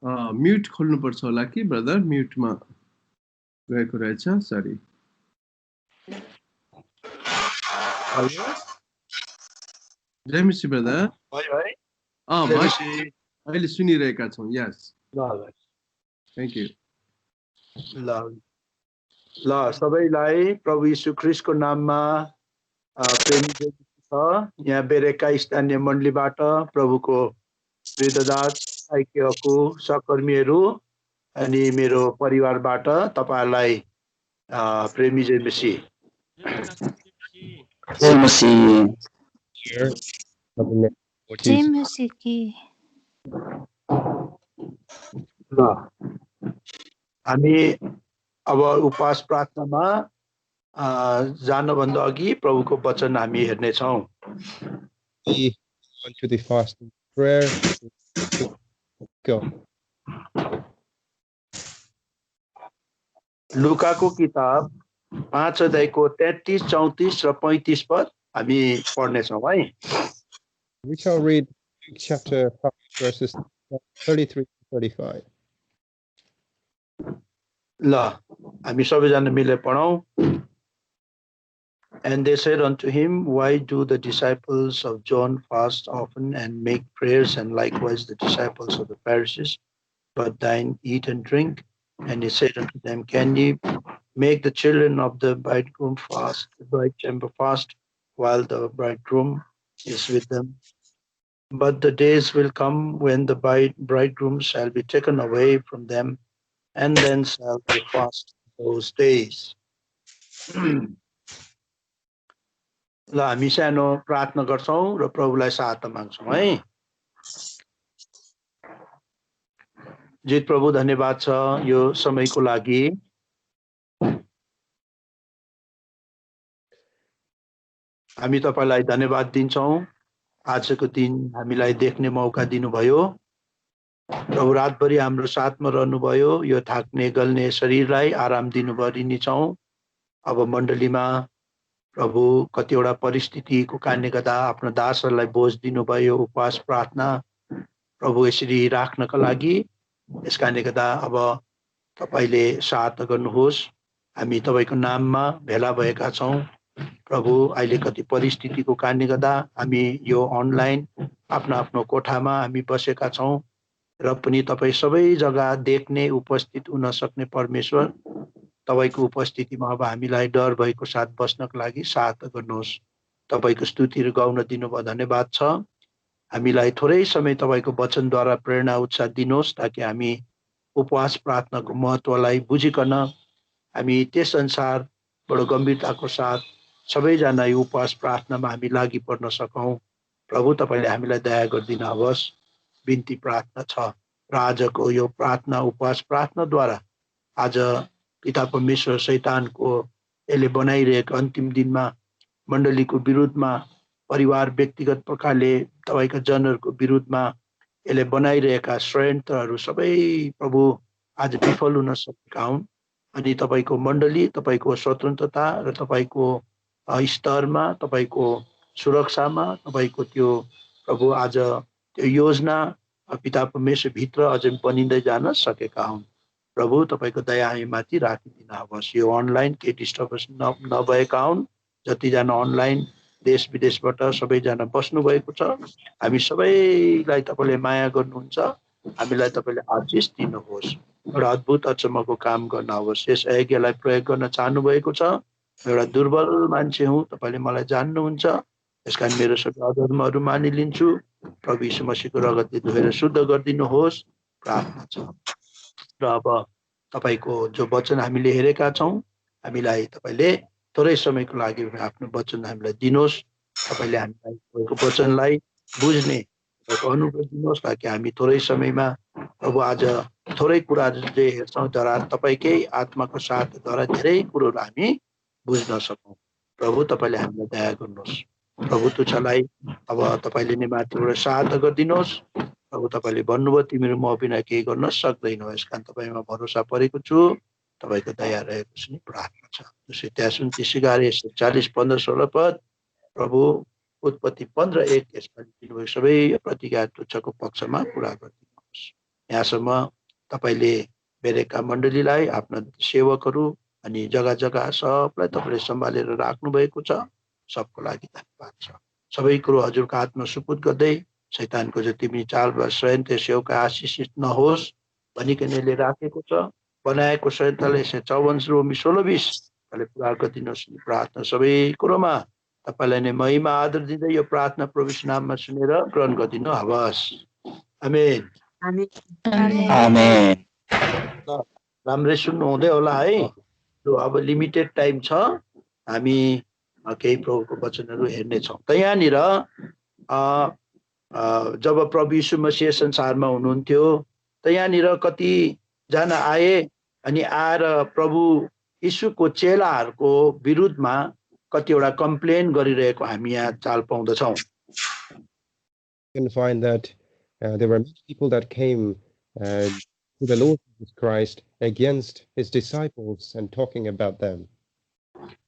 Mute खोल्नुपर्छ होला कि ब्रदर, म्युटमा गएको रहेछ, सरी। जय मसी ब्रदर। अहिले सुनिरहेका छौँ। यस, थ्याङ्क यू। ल सबैलाई प्रभु यीशु ख्रीष्टको नाममा प्रेम छ। यहाँ बेरेका स्थानीय मण्डलीबाट प्रभुको हृदयदास ऐक्यको सहकर्मीहरू अनि मेरो परिवारबाट तपाईहरुलाई प्रेमी जय मसीह। जय मसीह। जय मसीह की। ल हामी अब उपवास प्रार्थनामा जानुभन्दा अघि प्रभुको वचन हामी हेर्नेछौँ। To the fasting prayer. Go. लुकाको किताब 5 अध्यायको 33, 34 र 35 पद हामी पढ्नेछौँ है। We shall read Luke chapter 5 verses 33 to 35. ल हामी सबैजना मिलेर पढौँ। And they said unto him, Why do the disciples of John fast often and make prayers, and likewise the disciples of the Pharisees, but thine eat and drink? And he said unto them, Can ye make the children of the bridegroom fast, the bride chamber fast, while the bridegroom is with them? But the days will come when the bridegroom shall be taken away from them, and then shall they fast those days. ल हामी सानो प्रार्थना गर्छौं र प्रभुलाई सहायता माग्छौं है। जित प्रभु धन्यवाद छ यो समयको लागि। हामी तपाईलाई धन्यवाद दिन्छौं। आजको दिन हामीलाई देख्ने मौका दिनुभयो। प्रभु रातभरि हाम्रो साथमा रहनुभयो। यो थाक्ने गल्ने शरीरलाई आराम दिनुभयो दिन्छौं। अब मण्डलीमा प्रभु कतिवटा परिस्थितिको कारणले गर्दा आफ्नो दासहरूलाई बोझ दिनुभयो। उपवास प्रार्थना प्रभु यसरी राख्नका लागि यस कारणले गर्दा अब तपाईले सहायता गर्नुहोस्। हामी तपाईको नाममा भेला भएका छौं। प्रभु अहिले कति परिस्थितिको कारणले गर्दा हामी यो अनलाइन आफ्नो आफ्नो कोठामा हामी बसेका छौं र पनि तपाई सबै जग्गा देख्ने उपस्थित हुन सक्ने परमेश्वर तपाईको उपस्थितिमा अब हामीलाई डर भएको साथ बस्नको लागि सहायता गर्नुहोस्। तपाईको स्तुति गाउन दिनुभयो धन्यवाद छ। हामीलाई थोरै समय तपाईको वचनद्वारा प्रेरणा उत्साह दिनुहोस् ताकि हामी उपवास प्रार्थनाको महत्त्वलाई बुझिकन हामी त्यस अनुसार बडो गम्भीरताको साथ सबैजना यो उपवास प्रार्थनामा हामी लागि पर्न सकौं। प्रभु तपाईले हामीलाई दया गरिदिनुहोस् बिन्ती प्रार्थना छ। र आजको यो प्रार्थना उपवास प्रार्थनाद्वारा आज पिता परमेश्वर शैतानको यसले बनाइरहेको अन्तिम दिनमा मण्डलीको विरुद्धमा परिवार व्यक्तिगत प्रकारले तपाईका जनहरूको विरुद्धमा यसले बनाइरहेका षड्यन्त्रहरू सबै प्रभु आज विफल हुन सकेका हुन्। अनि तपाईको मण्डली तपाईको स्वतन्त्रता र तपाईको स्तरमा तपाईको सुरक्षामा तपाईको त्यो प्रभु आज त्यो योजना पिता परमेश्वर भित्र अझै बनिँदै जान सकेका हुन्। प्रभु तपाईको दया हामीमाथि राखिदिनुहोस्। यो अनलाइन के डिस्टर्बेन्स नभएका हुन्। जतिजना अनलाइन देश विदेशबाट सबैजना बस्नु भएको छ हामी सबैलाई तपाईले माया गर्नुहुन्छ। हामीलाई तपाईले आशीष दिनुहोस्। एउटा अद्भुत अचम्मको काम गर्नुहोस्। यस यज्ञलाई प्रयोग गर्न चाहनु भएको छ। एउटा दुर्बल मान्छे हुँ तपाईले मलाई जान्नुहुन्छ। यसकारण मेरो सबै अधर्महरू मानिलिन्छु। प्रभु यीशु मसीहको रगतले धोएर शुद्ध गरिदिनुहोस् प्रार्थना छ। र अब तपाईको जो वचन हामीले हेरेका छौं हामीलाई तपाईले थोरै समयको लागि आफ्नो वचन हामीलाई दिनुहोस्। तपाईले हामीलाई तपाईको वचनलाई बुझ्ने तपाईको अनुभव दिनुहोस् ताकि हामी थोरै समयमा प्रभु आज थोरै कुराहरू जे हेर्छौं तर तपाईकै आत्माको साथद्वारा धेरै कुरोहरू हामी बुझ्न सकौं। प्रभु तपाईले हामीलाई दया गर्नुहोस्। प्रभु तुच्छलाई अब तपाईले नै माथिबाट सहायता गरिदिनुहोस्। प्रभु तपाईले भन्नुभयो तिमीहरू म बिना केही गर्न सक्दैनौ। यसकारण तपाईमा भरोसा परेको छु। तपाईको दया रहेको छ नि प्रार्थना छ। 239 40 15 16 पद प्रभु उत्पत्ति 15:1 यसमा दिनुभयो सबै प्रतिज्ञा तुच्छको पक्षमा पूरा गरिदिनुहोस्। यहाँसम्म तपाईले बेरेका मण्डलीलाई आफ्ना सेवकहरू अनि जग्गा जग्गा सबलाई तपाईले सम्हालेर राख्नु भएको छ। सबको लागि धन्यवाद छ। सबै कुरो हजुरको हातमा सुपुत गर्दै शैतानको जति पनि चाल वा षड्यन्त्र सेवका आशिषित नहोस् भनिकन यसले राखेको छ। बनाएको षड्यन्त्रलाई 154 रोमी 16:20 ले पुरा गरिदिनुहोस्। प्रार्थना सबै कुरोमा तपाईलाई नै महिमा आदर दिँदै यो प्रार्थना प्रभुको नाममा सुनेर ग्रहण गरिदिनु हवस्। आमेन। Amen. राम्रै सुन्नु हुँदै होला है। अब लिमिटेड टाइम छ, हामी केही प्रभुको वचनहरू हेर्ने छौँ। त यहाँनिर जब प्रभु यीशु मसीह संसारमा हुनुहुन्थ्यो त यहाँनिर कति जना आए अनि आएर प्रभु यीशुको चेलाहरूको विरुद्धमा कतिवटा कम्प्लेन गरिरहेको हामी यहाँ चाल पाउँदछौँ। You can find that there were many people that came to the Lord Jesus Christ against his disciples and talking about them.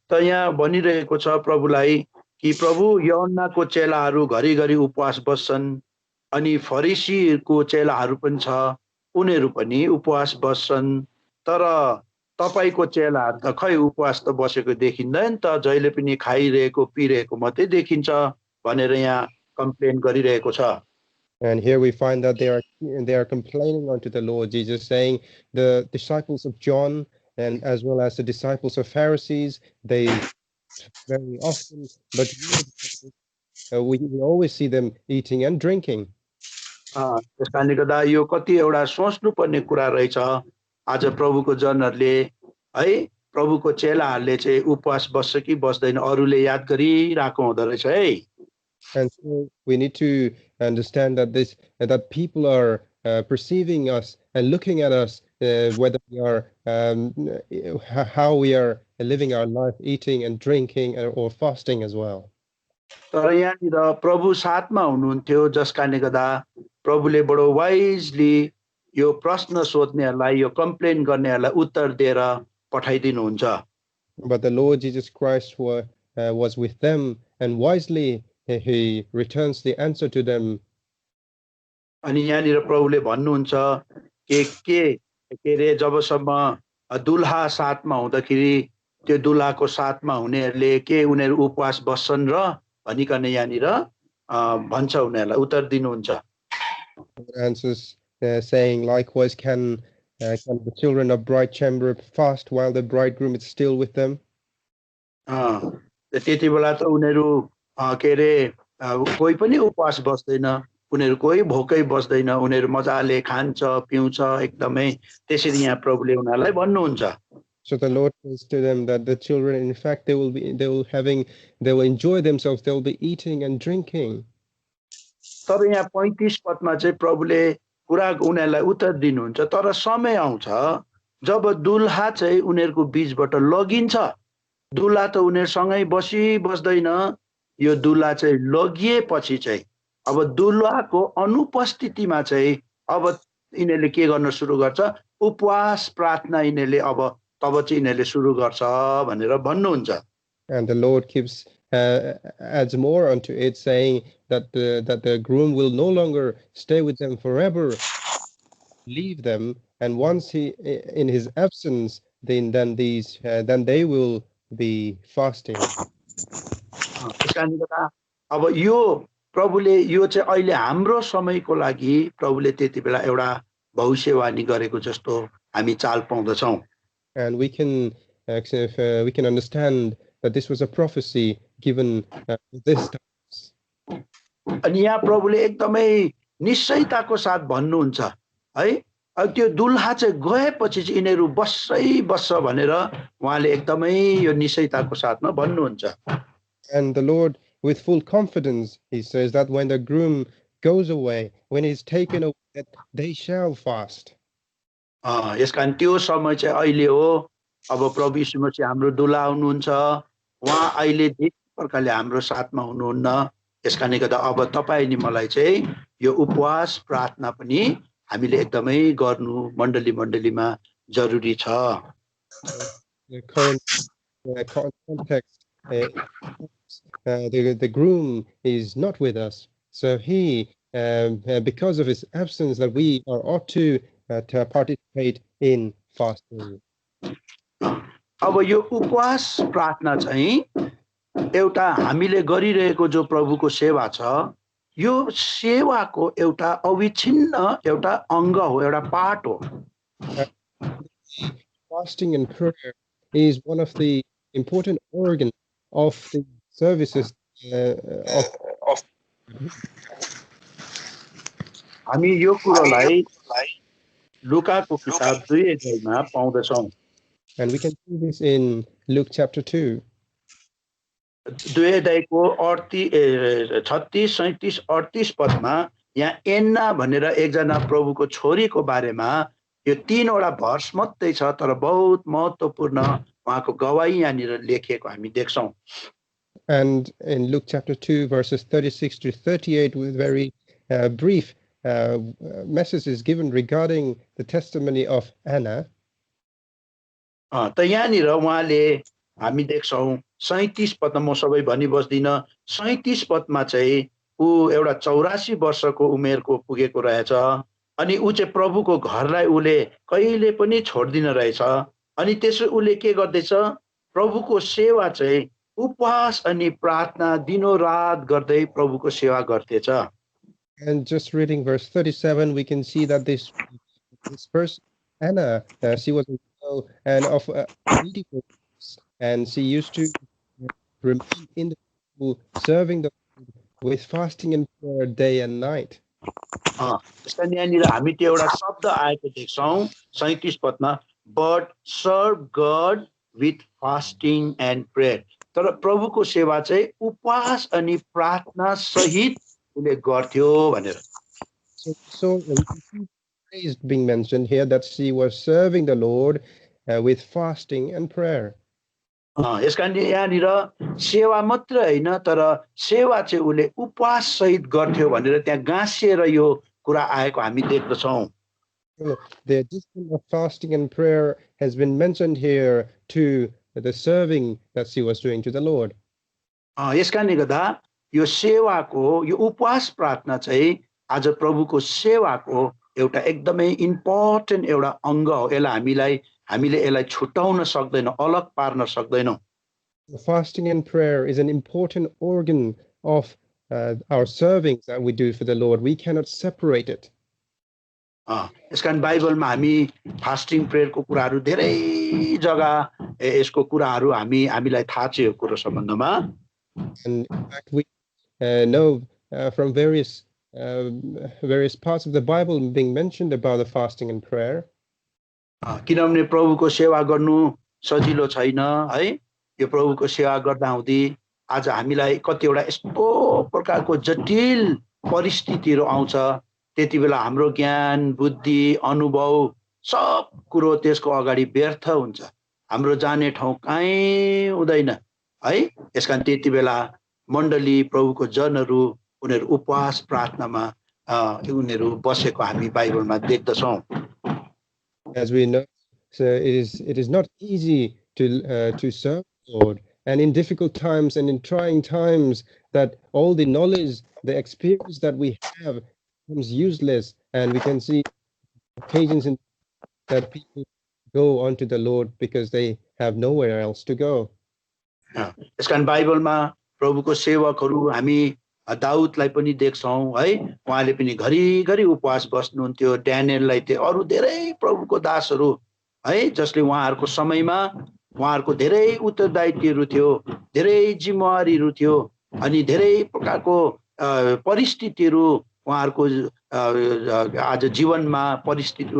त यहाँ भनिरहेको छ प्रभुलाई कि प्रभु यूहन्नाको चेलाहरू घरिघरि उपवास बस्छन् अनि फरिसीको चेलाहरू पनि छ, उनीहरू पनि उपवास बस्छन्, तर तपाईको चेलाहरू त खै उपवास त बसेको देखिँदैन त, जहिले पनि खाइरहेको पिरहेको मात्रै देखिन्छ भनेर यहाँ कम्प्लेन गरिरहेको छ। And here we find that they are complaining unto the Lord Jesus, saying the disciples of John and as well as the disciples of Pharisees, they very often, but we always see them eating and drinking. त्यस कारणले गर्दा यो कति एउटा सोच्नु पर्ने कुरा रहेछ। आज प्रभुको जनहरूले है, प्रभुको चेलाहरूले चाहिँ उपवास बस्छ कि बस्दैन अरूले याद गरिरहेको हुँदो रहेछ है। And so we need to understand that that people are perceiving us and looking at us, whether we are how we are living our life, eating and drinking or fasting as well. तर यहाँनिर प्रभु साथमा हुनुहुन्थ्यो, जस कारणले गर्दा प्रभुले बडो wisely यो प्रश्न सोध्नेहरूलाई, यो कम्प्लेन गर्नेहरूलाई उत्तर दिएर पठाइदिनुहुन्छ। But the Lord Jesus Christ was with them, and wisely he returns the answer to them. अनि यहाँनिर प्रभुले भन्नुहुन्छ के रे, जबसम्म दुल्हा साथमा हुँदाखेरि त्यो दुल्हाको साथमा हुनेहरूले के उनीहरू उपवास बस्छन् र भनिकन यहाँनिर भन्छ, उनीहरूलाई उत्तर दिनुहुन्छ। Answers saying, likewise can the children of bride chamber fast while the bridegroom is still with them? त्यति बेला त उनीहरू के रे कोही पनि उपवास बस्दैन, उनीहरू कोही भोकै बस्दैन, उनीहरू मजाले खान्छ पिउँछ एकदमै। त्यसरी यहाँ प्रभुले उनीहरूलाई भन्नुहुन्छ। So the Lord says to them that the children, in fact, they will enjoy themselves, they will be eating and drinking. तर यहाँ 35 पदमा चाहिँ प्रभुले कुरा उनीहरूलाई उत्तर दिनुहुन्छ, तर समय आउँछ जब दुल्हा चाहिँ उनीहरूको बीचबाट लगिन्छ। दुल्हा त उनीहरूसँगै बस्दैन, यो दुल्हा चाहिँ लगिएपछि चाहिँ अब दुल्हाको अनुपस्थितिमा चाहिँ अब यिनीहरूले के गर्न सुरु गर्छ, उपवास प्रार्थना यिनीहरूले अब तब चाहिँ यिनीहरूले सुरु गर्छ भनेर भन्नुहुन्छ। And the Lord adds more unto it, saying that the groom will no longer stay with them forever, leave them, and once he in his absence, then they will be fasting. अब यो प्रभुले यो चाहिँ अहिले हाम्रो समयको लागि प्रभुले त्यति बेला एउटा भविष्यवाणी गरेको जस्तो हामी चाल पाउँदछौँ। And we can understand that this was a prophecy given this time. अनि यहाँ प्रभुले एकदमै निश्चयताको साथ भन्नुहुन्छ है, अब त्यो दुल्हा चाहिँ गएपछि चाहिँ यिनीहरू बस्छ भनेर उहाँले एकदमै यो निश्चयताको साथमा भन्नुहुन्छ। And the Lord, with full confidence, he says that when the groom goes away, when he's taken away, that they shall fast. यसकारण त्यो समय चाहिँ अहिले हो। अब प्रभु यीशु मसीह हाम्रो दुल्हा हुनुहुन्छ, उहाँ अहिले धेरै प्रकारले हाम्रो साथमा हुनुहुन्न। यसकारणले गर्दा अब तपाईँ अनि मलाई चाहिँ यो उपवास प्रार्थना पनि हामीले एकदमै गर्नु मण्डलीमा जरुरी छ। The current context, the groom is not with us, so he because of his absence that we are ought to participate in fasting. अब यो उपवास प्रार्थना चाहिँ एउटा हामीले गरिरहेको जो प्रभुको सेवा छ यो सेवाको एउटा अविच्छिन्न एउटा अङ्ग हो, एउटा पार्ट हो। Fasting and prayer is one of the important organs of the services of हामी यो कुरोलाई लुकाको किताब 2 अध्यायमा पाउँदछौँ। And we can see this in Luke chapter 2. 2 अध्यायको 36, 37, 38 पदमा यहाँ एन्ना भनेर एकजना प्रभुको छोरीको बारेमा यो 3 वटा भर्स मात्रै छ, तर बहुत महत्त्वपूर्ण उहाँको गवाही यहाँनिर लेखिएको हामी देख्छौँ। And in Luke chapter 2 verses 36 to 38 with very brief messages given regarding the testimony of Anna. त यहाँनिर उहाँले हामी देख्छौँ 37 पदमा, म सबै भनि बस्दिनँ, 37 पदमा चाहिँ ऊ एउटा 84 वर्षको उमेरको पुगेको रहेछ। अनि ऊ चाहिँ प्रभुको घरलाई उले कहिले पनि छोड्दिन रहेछ। अनि त्यसो उले के गर्दैछ, प्रभुको सेवा चाहिँ उपवास अनि प्रार्थना दिनोरात गर्दै प्रभुको सेवा गर्दैछ। And just reading verse 37, we can see that this person, Anna, she was a widow and of beautiful, and she used to remain in the temple, serving the Lord with fasting and prayer day and night. त्यसकारण यहाँनिर हामी त्यो एउटा शब्द आएको देख्छौँ 37 पदमा, but serve God with fasting and prayer। तर प्रभुको सेवा चाहिँ उपवास अनि प्रार्थना सहित उले गर्थ्यो भनेर। So we can see praise being mentioned here, that she was serving the Lord with fasting and prayer. यसकारण यहाँनिर सेवा मात्र होइन, तर सेवा चाहिँ उले उपवास सहित गर्थ्यो भनेर त्यहाँ गाँसिएर यो कुरा आएको हामी देख्दछौँ। The addition of fasting and prayer has been mentioned here to the serving that she was doing to the Lord. यसकारणले गर्दा यो सेवाको यो उपवास प्रार्थना चाहिँ आज प्रभुको सेवाको एउटा एकदमै इम्पोर्टेन्ट एउटा अङ्ग हो। यसलाई हामीले यसलाई छुटाउन सक्दैनौँ, अलग पार्न सक्दैनौँ। Fasting and prayer is an important organ of our servings that we do for the Lord. We cannot separate it. यसकारण बाइबलमा हामी फास्टिङ प्रेयरको कुराहरू धेरै जग्गा यसको कुराहरू हामीलाई थाहा छ यो कुरो सम्बन्धमा। And in fact, we know from various parts of the Bible being mentioned about the fasting and prayer. किनभने प्रभुको सेवा गर्नु सजिलो छैन है। यो प्रभुको सेवा गर्दा हुँदी आज हामीलाई कतिवटा यस्तो प्रकारको जटिल परिस्थितिहरू आउँछ, त्यति बेला हाम्रो ज्ञान बुद्धि अनुभव सब कुरो त्यसको अगाडि व्यर्थ हुन्छ, हाम्रो जाने ठाउँ कहीँ हुँदैन है। यसकारण त्यति बेला मण्डली प्रभुको जनहरू उनीहरू उपवास प्रार्थनामा उनीहरू बसेको हामी बाइबलमा देख्दछौँ। As we know, so it is not easy to serve the Lord, and in difficult times and in trying times, that all the knowledge, the experience that we have becomes useless, and we can see occasions in that people go unto the Lord because they have nowhere else to go. यसकारण बाइबलमा प्रभुको सेवकहरू हामी दाउदलाई पनि देख्छौँ है। उहाँले पनि घरिघरि उपवास बस्नुहुन्थ्यो। ड्यानियललाई त्यो अरू धेरै प्रभुको दासहरू है, जसले उहाँहरूको समयमा उहाँहरूको धेरै उत्तरदायित्वहरू थियो, धेरै जिम्मेवारीहरू थियो, अनि धेरै प्रकारको परिस्थितिहरू उहाँहरूको आज जीवनमा परिस्थिति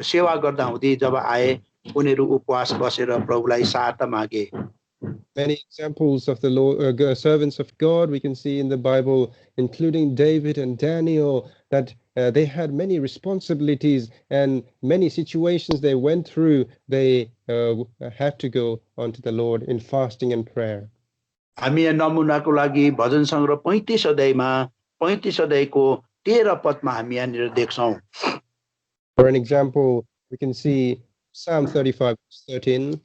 सेवा गर्दा हुँदै जब आए, उनीहरू उपवास बसेर प्रभुलाई सहायता मागे। Many examples of the Lord, servants of God we can see in the Bible, including David and Daniel, that they had many responsibilities and many situations they went through. They had to go unto the Lord in fasting and prayer. हामी यहाँ नमुनाको लागि भजन सङ्ग्रह 35 अध्यायमा 35 अध्यायको 13 पदमा हामी यहाँनिर देख्छौँ। For an example, we can see Psalm 35:13.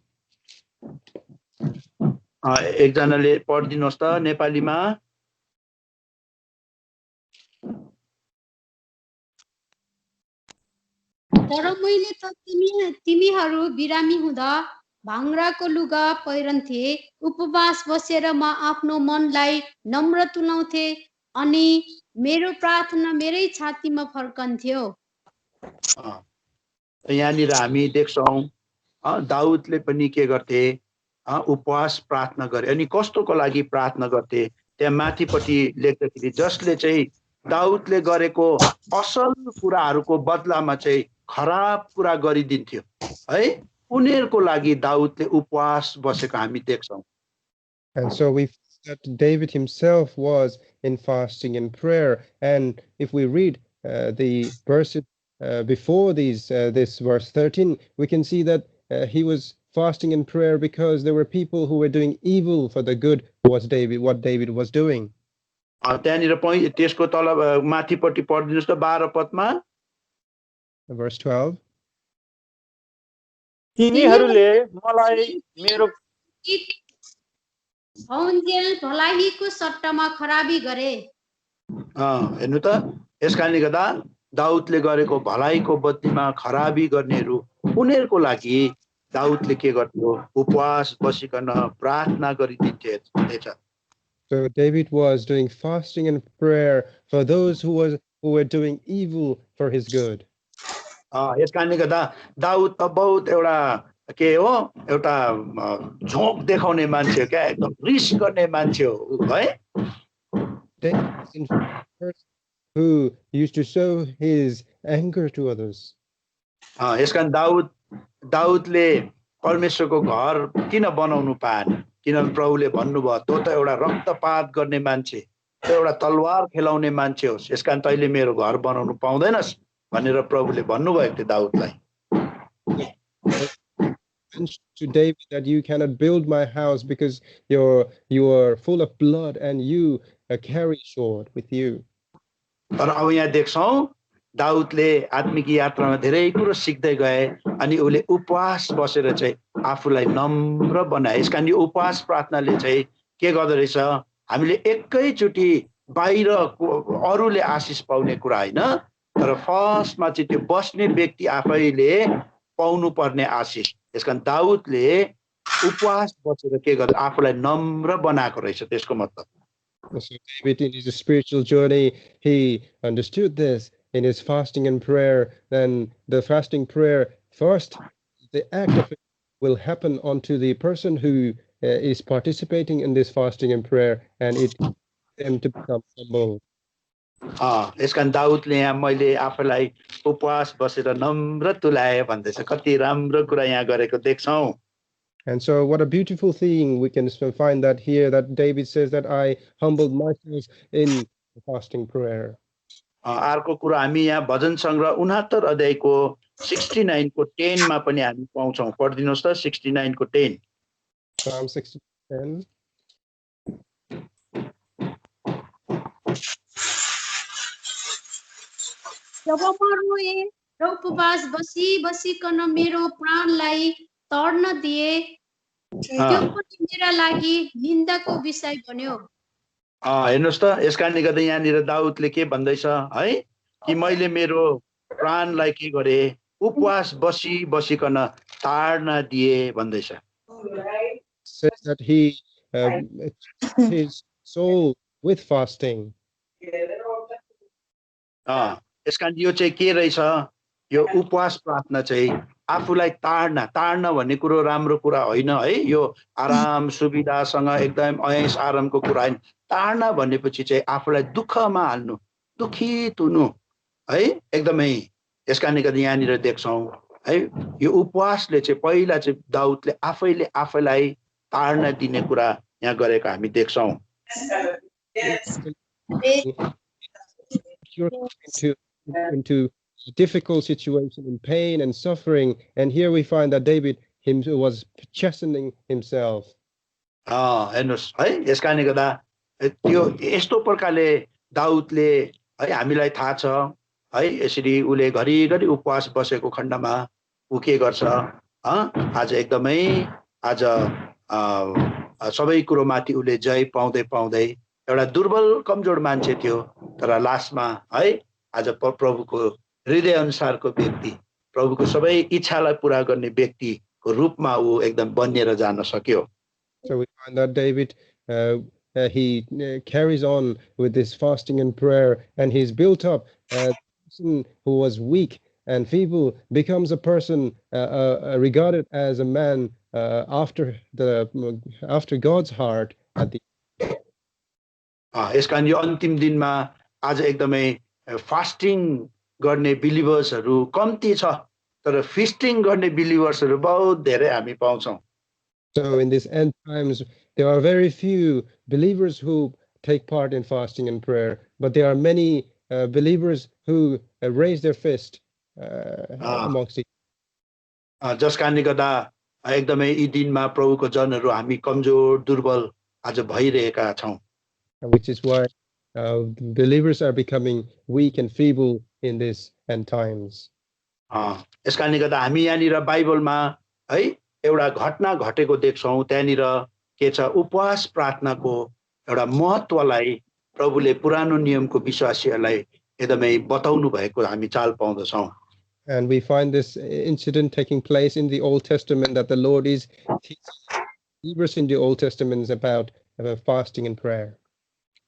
एकजनाले पढिदिनुहोस् त नेपालीमा। तर मैले त तिमीहरू बिरामी हुँदा भाङ्राको लुगा पहिरन्थे, उपवास बसेर म आफ्नो मनलाई नम्र तुल्याउँथे अनि मेरो प्रार्थना मेरै छातीमा फर्कन्थ्यो। यहाँनिर हामी देख्छौँ दाउदले पनि के गर्थे, उपवास प्रार्थना गरे। अनि कस्तोको लागि प्रार्थना गर्थे त्यहाँ माथिपट्टि लेख्दाखेरि, जसले चाहिँ दाउदले गरेको असल कुराहरूको बदलामा चाहिँ खराब कुरा गरिदिन्थ्यो है, उनीहरूको लागि दाउदले उपवास बसेको हामी देख्छौँ। And so we find that David himself was in fasting and prayer. And if we read the verses before this verse 13, we can see that he was fasting and prayer because there were people who were doing evil for the good what David was doing. त्यहाँनिर त्यसको तल माथिपट्टि पढिदिनुस् त 12 पदमा। Verse 12. तिनीहरूले मलाई मेरो हौन्जेल भलाहीको सट्टामा खराबी गरे। हेर्नु त, यसकारणले गर्दा दाउदले गरेको भलाइको बदलीमा खराबी गर्नेहरू उनीहरूको लागि दाउदले के गर्थ्यो, उपवास बसिकन प्रार्थना गरिदिन्थे। So David was doing fasting and prayer for those who were doing evil for his good. यसकारणले गर्दा दाउद त बहुत एउटा के हो, एउटा झोक देखाउने मान्छे, क्या एकदम रिस गर्ने मान्छे हो है। Who used to show his anger to others. यसकारण दाउदले परमेश्वरको घर किन बनाउनु पाएन, किनभने प्रभुले भन्नुभयो त्यो त एउटा रक्तपात गर्ने मान्छे, त्यो एउटा तलवार खेलाउने मान्छे होस्, यसकारण तैँले मेरो घर बनाउनु पाउँदैनस् भनेर प्रभुले भन्नुभएको थियो दाउदलाई। To David that you cannot build my house because you are full of blood and you carry sword with you. तर अब यहाँ देख्छौँ दाउदले आत्मिक यात्रामा धेरै कुरो सिक्दै गए अनि उसले उपवास बसेर चाहिँ आफूलाई नम्र बनाए। यसकारण यो उपवास प्रार्थनाले चाहिँ के गर्दो रहेछ, हामीले एकैचोटि बाहिर अरूले आशिष पाउने कुरा होइन, तर फर्स्टमा चाहिँ त्यो बस्ने व्यक्ति आफैले पाउनु पर्ने आशिष। यसकारण दाउदले उपवास बसेर के गर्दा आफूलाई नम्र बनाएको रहेछ, त्यसको मतलब। So David, in his spiritual journey, he understood this in his fasting and prayer. Then the fasting prayer, first, the act of it will happen onto the person who is participating in this fasting and prayer, and it them to become humble. यसकारण दाउदले यहाँ मैले आफूलाई उपवास बसेर नम्र तुल्याए भन्दैछ, कति राम्रो कुरा यहाँ गरेको देख्छौँ। And so what a beautiful thing we can find that here, that David says that I humbled myself in fasting prayer. अर्को कुरा हामी यहाँ भजन सङ्ग्रह 69 अध्यायको 69 को 10 मा पनि हामी पाउँछौँ। पढिदिनुहोस् त 69 को 10। Psalm 69:10. जब म रोए र उपवास बसिकन मेरो प्राणलाई तर्न दिए, त्यो पनि मेरा लागि निन्दाको विषय बन्यो। हेर्नुहोस् त, यसकारणले गर्दा यहाँनिर दाउदले के भन्दैछ है, कि मैले मेरो प्राणलाई के गरे, उपवास बसिकन ताड्न दिए भन्दैछ। Says that he his soul with fasting. यसकारण यो चाहिँ के रहेछ, यो उपवास प्रार्थना चाहिँ आफूलाई ताड्न भन्ने कुरो राम्रो कुरा होइन है, यो आराम सुविधासँग एकदम ऐश आरामको कुरा होइन। ताड्न भनेपछि चाहिँ आफूलाई दुःखमा हाल्नु, दुखित हुनु है, एकदमै। यसकारणले गर्दा यहाँनिर देख्छौँ है, यो उपवासले चाहिँ पहिला चाहिँ दाउदले आफैलाई ताड्न दिने कुरा यहाँ गरेको हामी देख्छौँ। Into a difficult situation in pain and suffering, and here we find that David was chastening himself. हेर्नुहोस् है, यसकारणले गर्दा त्यो यस्तो प्रकारले दाउदले है, हामीलाई थाहा छ है, यसरी उसले घरिघरि उपवास बसेको खण्डमा ऊ के गर्छ, आज एकदमै आज सबै कुरोमाथि उसले जय पाउँदै एउटा दुर्बल कमजोर मान्छे थियो, तर लास्टमा है आज प्रभुको हृदय अनुसारको व्यक्ति प्रभुको सबै इच्छालाई पूरा गर्ने व्यक्तिको रूपमा ऊ एकदम बनिएर जान सक्यो. So we find that David, he carries on with this fasting and prayer, and he's built up. The person who was weak and feeble becomes a person regarded as a man after God's heart at the यसकारण यो अन्तिम दिनमा आज एकदमै fasting गर्ने बिलिभर्सहरू कम्ती छ, तर फिस्टिङ गर्ने बिलिभर्सहरू बहुत धेरै हामी पाउँछौँ. So in these end times, there are very few believers who take part in fasting and prayer, but there are many believers who raise their fist amongst each. जस कारणले गर्दा एकदमै यी दिनमा प्रभुको जनहरू हामी कमजोर दुर्बल आज भइरहेका छौँ. Which is why believers are becoming weak and feeble in these end times. यस कारणले गर्दा हामी यहाँनिर बाइबलमा है एउटा घटना घटेको देख्छौँ. त्यहाँनिर के छ, उपवास प्रार्थनाको एउटा महत्त्वलाई प्रभुले पुरानो नियमको विश्वासीहरूलाई एकदमै बताउनु भएको हामी चाल पाउँदछौँ. And we find this incident taking place in the Old Testament, that the Lord is teaching believers in the Old Testament about fasting and prayer.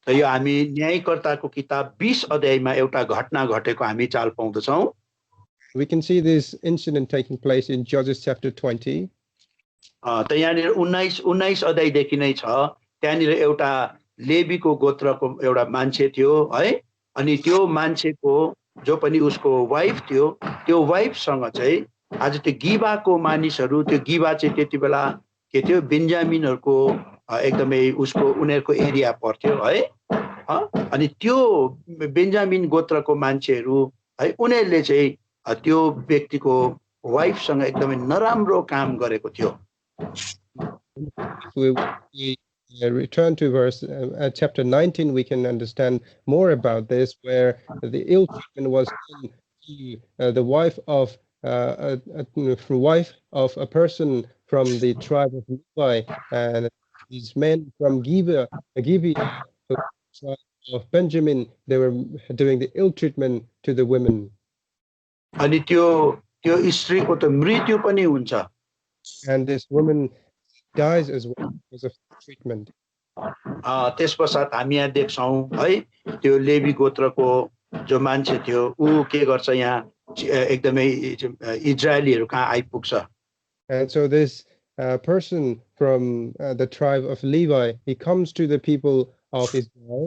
र यो हामी न्यायकर्ताको किताब 20 अध्यायमा एउटा घटना घटेको हामी चाल पाउँदछौँ. We can see this incident taking place in Judges chapter 20. त यहाँनिर 19 अध्यायदेखि नै छ. त्यहाँनिर एउटा लेवीको गोत्रको एउटा मान्छे थियो है, अनि त्यो मान्छेको जो पनि उसको वाइफ थियो, त्यो वाइफसँग चाहिँ आज त्यो गिबाको मानिसहरू, त्यो गिबा चाहिँ त्यति बेला के थियो, बेन्जामिनहरूको एकदमै उसको उनीहरूको एरिया पर्थ्यो है. अनि त्यो बेन्जामिन गोत्रको मान्छेहरू है, उनीहरूले चाहिँ त्यो व्यक्तिको वाइफसँग एकदमै नराम्रो काम गरेको थियो. We return to verse chapter 19, we can understand more about this, where the ill treatment was done to the wife of a person from the tribe of Levi, and these men from Gibeah, the tribe of Benjamin, they were doing the ill treatment to the women. अनि त्यो स्त्रीको त मृत्यु पनि हुन्छ. And this woman dies as well because of treatment. त्यसपश्चात हामी यहाँ देख्छौँ है, त्यो लेवी गोत्रको जो मान्छे थियो ऊ के गर्छ, यहाँ एकदमै इजरायलीहरू कहाँ आइपुग्छ. And so this person from the tribe of Levi, he comes to the people of Israel.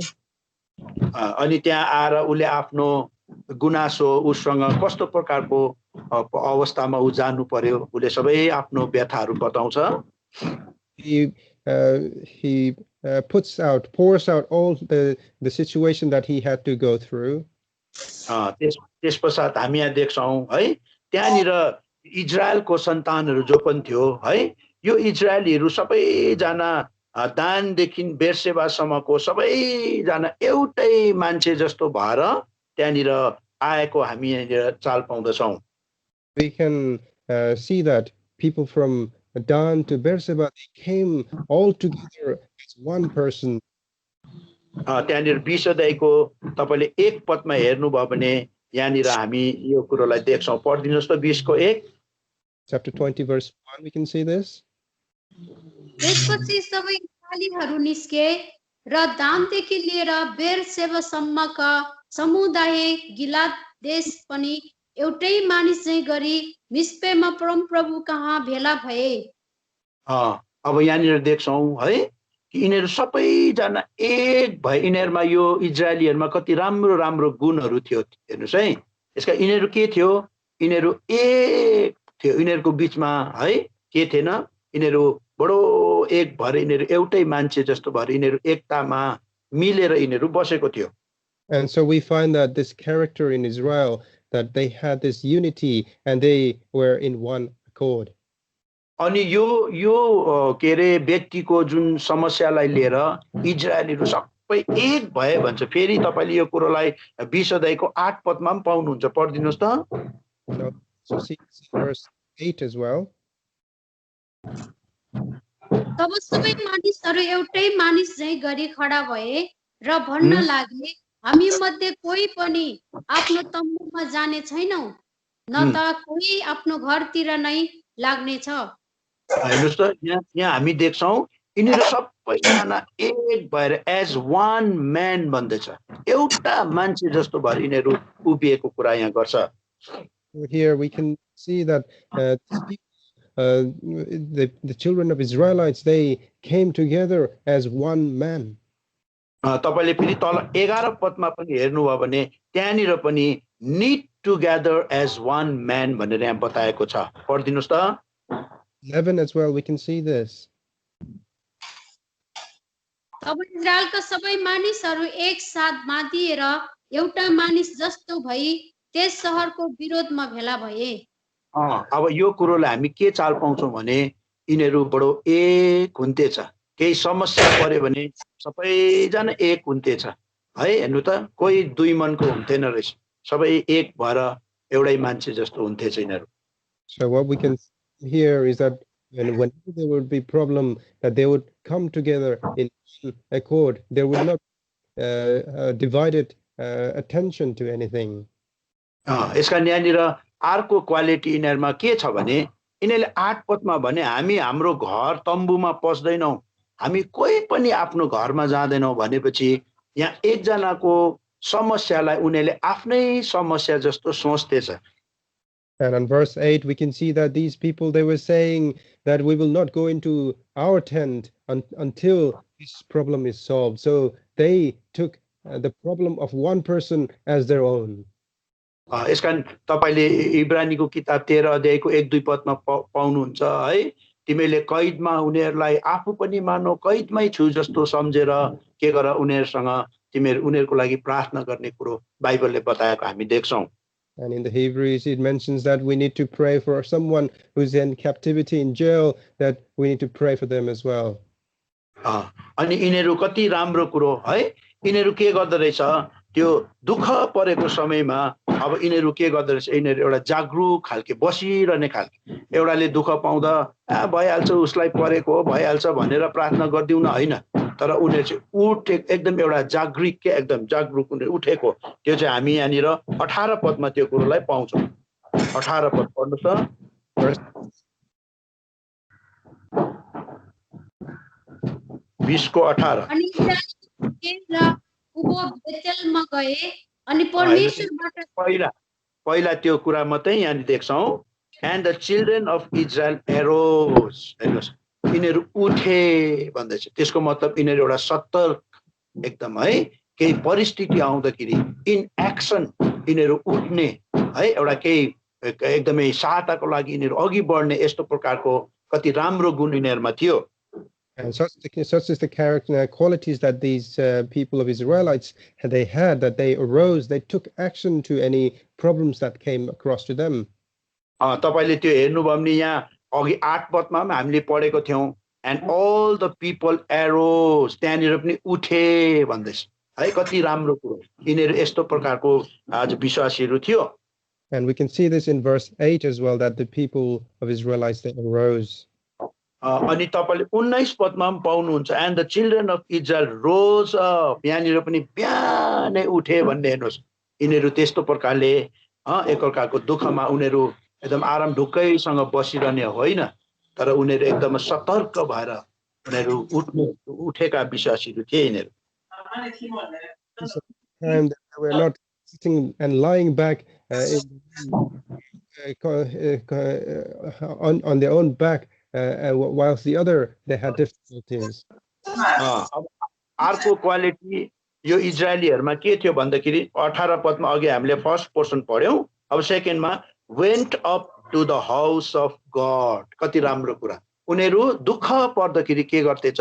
अनि त्यहाँ आएर उसले आफ्नो गुनासो उसँग कस्तो प्रकारको अवस्थामा ऊ जानु पर्यो, उसले सबै आफ्नो व्यथाहरू बताउँछ. He pours out all the situation that he had to go through. त्यसपश्चात हामी यहाँ देख्छौँ है, त्यहाँनिर इजरायलको सन्तानहरू जो पनि थियो है, यो इजरायलीहरू सबैजना दानदेखि बेर्सेबासम्मको सबैजना एउटै मान्छे जस्तो भएर त्यहाँनिर आएको हामी यहाँनिर चाल पाउँदछौँ. We can see that people from Dan to Beersheba, they came all together as one person. त्यहाँनिर 20 अध्यायको तपाईले एक पदमा हेर्नुभयो भने यहाँनिर हामी यो कुरोलाई देख्छौँ. पढिदिनुहोस् त 20 को 1. Chapter 20 verse 1, we can see this. त्यसपछि सबै इस्राएलीहरू निस्के र दानदेखि लिएर बेरसेबासम्मका समुदाय गिलाद देश पनि एउटै मानिस चाहिँ गरी मिस्पेमा परमप्रभु कहाँ भेला भए. अब यहाँनिर देख्छौँ है कि यिनीहरू सबैजना एक भए. यिनीहरूमा यो इजरायलीहरूमा कति राम्रो राम्रो गुणहरू थियो हेर्नुहोस् है. यसका यिनीहरू के थियो, यिनीहरू एक थियो. यिनीहरूको बिचमा है के थिएन, यिनीहरू बडो एक भएर यिनीहरू एउटै मान्छे जस्तो भएर यिनीहरू एकतामा मिलेर यिनीहरू बसेको थियो. And so we find that this character in Israel, that they had this unity and they were in one accord. अनि यो के रे व्यक्तिको जुन समस्यालाई लिएर इजरायलीहरू सबै एक भए भन्छ. फेरि तपाईले यो कुरोलाई 20 अध्यायको 8 पदमा पनि पाउनुहुन्छ. पढिदिनुहोस् त. So see verse 8 as well. तब सबै मानिसहरू एउटै मानिस चाहिँ गरी खडा भए र भन्न लागे, हामी मध्ये कोही पनि आफ्नो तम्बुमा जाने छैनौं. न त कोही आफ्नो घरतिर नै लाग्नेछ। हेर्नुहोस् त यहाँ हामी देख्छौँ यिनीहरू सबैजना एक भएर एज वान म्यान भन्दैछ, एउटा मान्छे जस्तो भएर यिनीहरू उभिएको कुरा यहाँ गर्छ। Here we can see that these people, the children of Israelites, they came together as one man. तपाईले फेरि तल 11 पदमा पनि हेर्नुभयो भने त्यहाँनिर पनि need together as one man भनेर यहाँ बताएको छ। पढिदिनुहोस् त। 11 as well, we can see this. तब इजरायलका सबै मानिसहरू एक साथ बाँधिएर एउटा मानिस जस्तो भई त्यस शहरको विरोधमा भेला भए। अब यो कुरोलाई हामी के चाल पाउँछौँ भने यिनीहरू बडो एक हुन्थेछ, केही समस्या पर्यो भने सबैजना एक हुन्थेछ है। हेर्नु त कोही दुई मनको हुन्थेन रहेछ, सबै एक भएर एउटै मान्छे जस्तो हुन्थेछ यिनीहरू। So what we can see here is that whenever there would be problem, that they would come together in accord. There would not divided attention to anything. यसका यहाँनिर अर्को क्वालिटी यिनीहरूमा के छ भने यिनीहरूले 8 पदमा भने हामी हाम्रो घर तम्बुमा पस्दैनौँ, हामी कोही पनि आफ्नो घरमा जाँदैनौँ भनेपछि यहाँ एकजनाको समस्यालाई उनीहरूले आफ्नै समस्या जस्तो सोच्थेछ। And in verse 8 we can see that these people, they were saying that we will not go into our tent until this problem is solved. So they took the problem of one person as their own. यसकारण तपाईले इब्रानीको किताब 13 अध्यायको 1-2 पदमा पाउनुहुन्छ है। तिमीले कैदमा उनीहरूलाई आफू पनि मानौ, कैदमै छु जस्तो सम्झेर के गर उनीहरूसँग तिमीहरू उनीहरूको लागि प्रार्थना गर्ने कुरो बाइबलले बताएको हामी देख्छौं। And in the Hebrews it mentions that we need to pray for someone who's in captivity in jail, that we need to pray for them as well. अनि यिनीहरू कति राम्रो कुरो है, यिनीहरू के गर्दै रहेछ त्यो दुःख परेको समयमा अब यिनीहरू के गर्दै रहेछ, यिनीहरू एउटा जागरुक खालके बसिरहने खालके, एउटाले दुःख पाउँदा भइहाल्छ उसलाई परेको हो भइहाल्छ भनेर प्रार्थना गर्दिउन हैन, तर उनीहरू चाहिँ उठे एकदम एउटा जागृत के एकदम जागरुक उनीहरू उठेको, त्यो चाहिँ हामी यहाँनिर 18 पदमा त्यो कुरोलाई पाउँछौँ। 18 पद पढ्नुस् त। 20 को 18। अनि उभो बेतेलमा गए अनि परमेश्वरबाट पहिला त्यो कुरा मात्रै यहाँ देख्छौं। And the children of Israel arrows, हेर्नुस् यिनीहरू उठे भन्दैछ, त्यसको मतलब यिनीहरू एउटा सतर्क एकदम है, केही परिस्थिति आउँदाखेरि इन एक्सन यिनीहरू उठ्ने है, एउटा केही एकदमै सहायताको लागि यिनीहरू अघि बढ्ने यस्तो प्रकारको कति राम्रो गुण यिनीहरूमा थियो। And such is the character qualities that these people of Israelites they had, that they arose, they took action to any problems that came across to them. तपाईले त्यो हेर्नुभयो भने यहाँ अघि 8 पदमा हामीले पढेको थियौं, and all the people arose, त्यहाँनिर पनि उठे भन्दैछ है, कति राम्रो कुरो यिनीहरू यस्तो प्रकारको आज विश्वासीहरू थियो। And we can see this in verse 8 as well, that the people of Israelites they arose. अनि तपाईले 19 पदमा पनि पाउनुहुन्छ, and the children of Israel rose up, यहाँनिर पनि बिहानै उठे भन्ने हेर्नुस्, यिनीहरू त्यस्तो प्रकारले एकअर्काको दुःखमा उनीहरू एकदम आराम ढुक्कैसँग बसिरहने होइन, तर उनीहरू एकदम सतर्क भएर उनीहरू उठेका विश्वासीहरू थिए यिनीहरू। And they were not sitting and lying back on their own back, whilst the other they had difficulties. अर्को क्वालिटी यो इजरायलीहरुमा के थियो भन्दाखेरि 18 पदमा अघि हामीले फर्स्ट पोर्सन पढ्यौं, अब सेकेन्डमा went up to the house of God, कति राम्रो कुरा, उनीहरू दुःख पर्दाखेरि के गर्थे छ,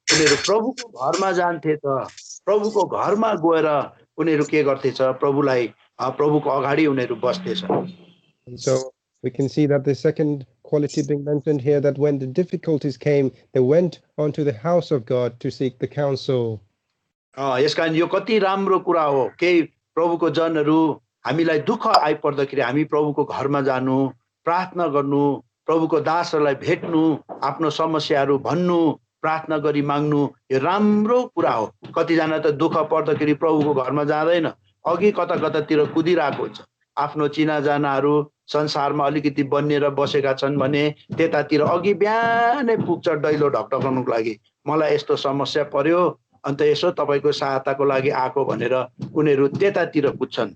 उनीहरू प्रभुको घरमा जान्थे त, प्रभुको घरमा गएर उनीहरू के गर्थे छ, प्रभुलाई प्रभुको अगाडि उनीहरू बस्थे छ। So we can see that the second quality being mentioned here, that when the difficulties came, they went onto the house of God to seek the counsel. यसकारण यो कति राम्रो कुरा हो, केही प्रभुको जनहरू हामीलाई दुःख आइपर्दाखेरि हामी प्रभुको घरमा जानु, प्रार्थना गर्नु, प्रभुको दासहरूलाई भेट्नु, आफ्नो समस्याहरू भन्नु, प्रार्थना गरी माग्नु, यो राम्रो कुरा हो। कतिजना त दुःख पर्दाखेरि प्रभुको घरमा जाँदैन, अघि कता कतातिर कुदिरहेको हुन्छ, आफ्नो चिनाजानाहरू संसारमा अलिकति बनिएर बसेका छन् भने त्यतातिर अघि बिहानै पुग्छ दैलो ढकढकाउनुको लागि मलाई यस्तो समस्या पर्यो अन्त यसो तपाईको सहायताको लागि आको भनेर उनीहरू त्यतातिर पुग्छन्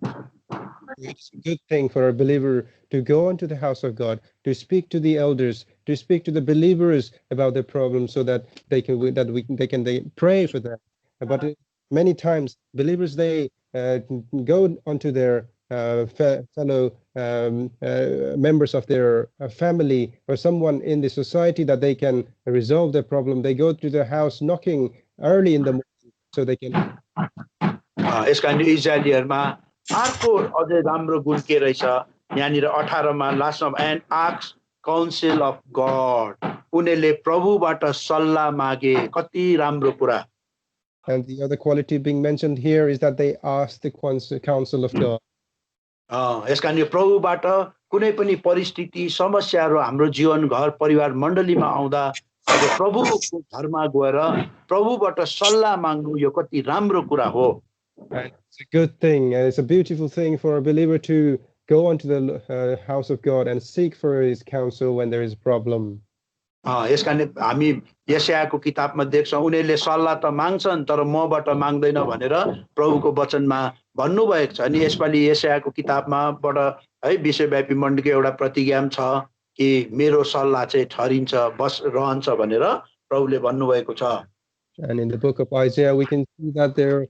It's a good thing for a believer to go into the house of God, to speak to the elders, to speak to the believers about their problems, so that they can pray for them. But many times, believers they go onto their fellow members of their family or someone in the society that they can resolve their problem. They go to their house knocking early in the morning so they can. यसका निम्ति इजरायलीहरुमा अर्को अझै राम्रो गुण के रहेछ यहाँनिर 18 मा लास्टमा and ask council of God उनीले प्रभुबाट सल्लाह मागे कति राम्रो कुरा. And the other quality being mentioned here is that they asked the counsel of God. यसका निम्ति प्रभुबाट कुनै पनि परिस्थिति समस्याहरू हाम्रो जीवन घर परिवार मण्डलीमा आउँदा प्रभुको घरमा गएर प्रभुबाट सल्लाह माग्नु यो कति राम्रो कुरा हो. And it's a good thing, and it's a beautiful thing for a believer to go onto the house of God and seek for his counsel when there is a problem. यसका निम्ति हामी यशायाको किताबमा देख्छौं उनीहरूले सल्लाह त माग्छन् तर मबाट माग्दैन भनेर प्रभुको वचनमा भन्नुभएको छ. अनि यसपालि यशायाको किताबमाबाट है विश्वव्यापी मण्डलीको एउटा प्रतिज्ञा छ कि मेरो सल्लाह चाहिँ ठहरिन्छ बस रहन्छ भनेर प्रभुले भन्नुभएको छ. And in the book of Isaiah we can see that there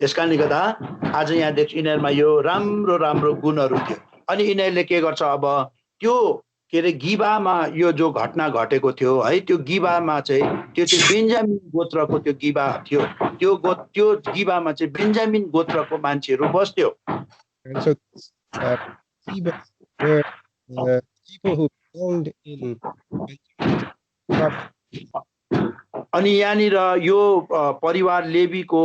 यसका निम्ति गर्दा आज यहाँ देख्छु यिनीहरुमा यो राम्रो राम्रो गुणहरू थियो. अनि यिनीहरूले के गर्छ अब त्यो के रे गिबामा यो जो घटना घटेको थियो है त्यो गिबामा चाहिँ त्यो चाहिँ बेन्जामिन गोत्रको त्यो गिबा थियो. त्यो गिबामा चाहिँ बेन्जामिन गोत्रको मान्छेहरू बस्थ्यो. And so Giba were people who belonged in. अनि यहाँनिर यो परिवार लेवीको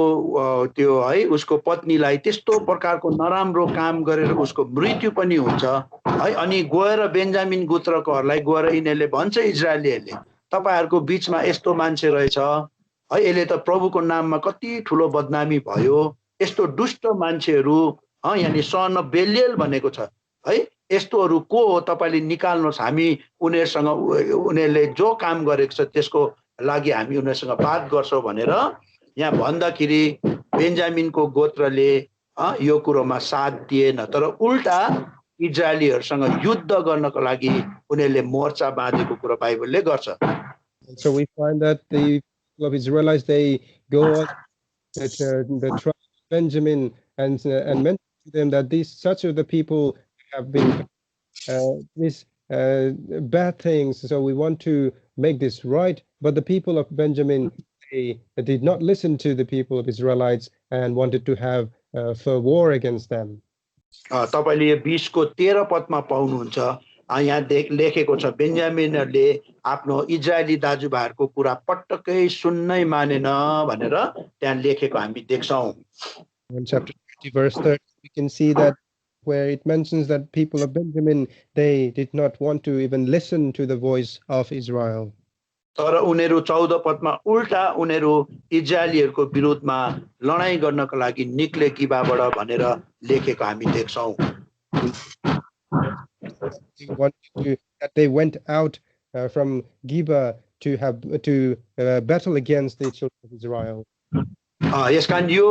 त्यो है उसको पत्नीलाई त्यस्तो प्रकारको नराम्रो काम गरेर उसको मृत्यु पनि हुन्छ है. अनि गएर बेन्जामिन गोत्रकोहरूलाई गएर यिनीहरूले भन्छ इजरायलीहरूले तपाईहरुको बीचमा यस्तो मान्छे रहेछ है यसले त प्रभुको नाममा कति ठुलो बदनामी भयो यस्तो दुष्ट मान्छेहरू यानी सन अफ बेलियल भनेको छ है यस्तोहरू को हो तपाईले निकाल्नुहोस् हामी उनीहरुसँग उनीहरुले जो काम गरेको छ त्यसको लागि हामी उनीहरुसँग बात गर्छौं भनेर यहाँ भन्दाखेरि बेन्जामिनको गोत्रले यो कुरोमा साथ दिएन तर उल्टा इजरायलीहरुसँग युद्ध गर्नको लागि उनीहरुले मोर्चा बाँधेको कुरा बाइबलले गर्छ. So we find that the people of Israelites they go on the tribe of Benjamin and mention to them that such are the people have been these bad things, so we want to make this right. But the people of Benjamin they did not listen to the people of Israelites and wanted to have for war against them. तपाईले 20 को 13 पदमा पाउनुहुन्छ यहाँ लेखेको छ बेन्जामिनहरुले आफ्नो इजरायली दाजुभाइहरुको कुरा पटक्कै सुन्नै मानेन भनेर त्यहाँ लेखेको हामी देख्छौं. In chapter 20 verse 30 we can see that where it mentions that people of Benjamin they did not want to even listen to the voice of Israel. तर उनीहरु 14 पदमा उल्टा उनीहरु इजरायलीहरुको विरोधमा लडाई गर्नको लागि निक्ले गिबाबाट भनेर लेखेको हामी देख्छौं. They went out from Gibeah to battle against the children of Israel. यसकारण यो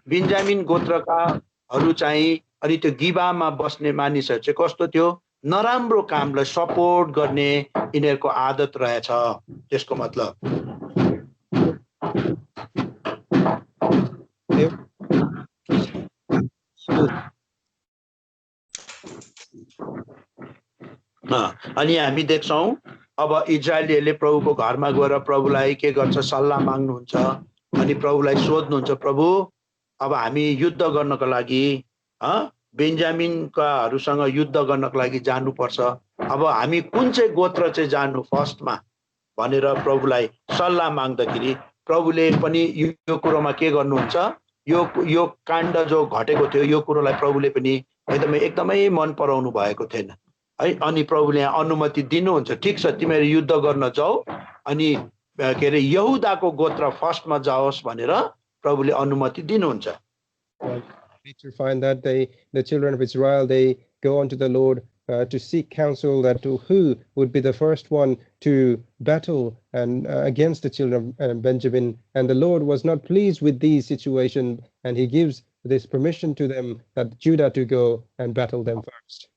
बेन्जामिन गोत्रकाहरु चाहिँ अनि त्यो गिबामा बस्ने मानिसहरु चाहिँ कस्तो थियो नराम्रो कामलाई सपोर्ट गर्ने यिनीहरुको आदत रहेछ. त्यसको मतलब अनि हामी देख्छौं अब इजरायलीहरुले प्रभुको घरमा गएर प्रभुलाई के गर्छ सल्लाह माग्नुहुन्छ अनि प्रभुलाई सोध्नुहुन्छ प्रभु अब हामी युद्ध गर्नको लागि बेन्जामिनकाहरुसँग युद्ध गर्नको लागि जानुपर्छ अब हामी कुन चाहिँ गोत्र चाहिँ जानु फर्स्टमा भनेर प्रभुलाई सल्लाह माग्दाखेरि प्रभुले पनि यो कुरोमा के गर्नुहुन्छ यो काण्ड जो घटेको थियो यो कुरोलाई प्रभुले पनि एकदमै मन पराउनु भएको थिएन है. अनि प्रभुले अनुमति दिनुहुन्छ ठीक छ तिमीहरु युद्ध गर्न जाऊ अनि के अरे यहुदाको गोत्र फर्स्टमा जाओस् भनेर प्रभुले अनुमति दिनुहुन्छ। Later find that the children of Israel, they go unto the Lord to seek counsel that to who would be the first one to battle and against the children of Benjamin. And the Lord was not pleased with these situations, and he gives this permission to them that Judah to go and battle them first.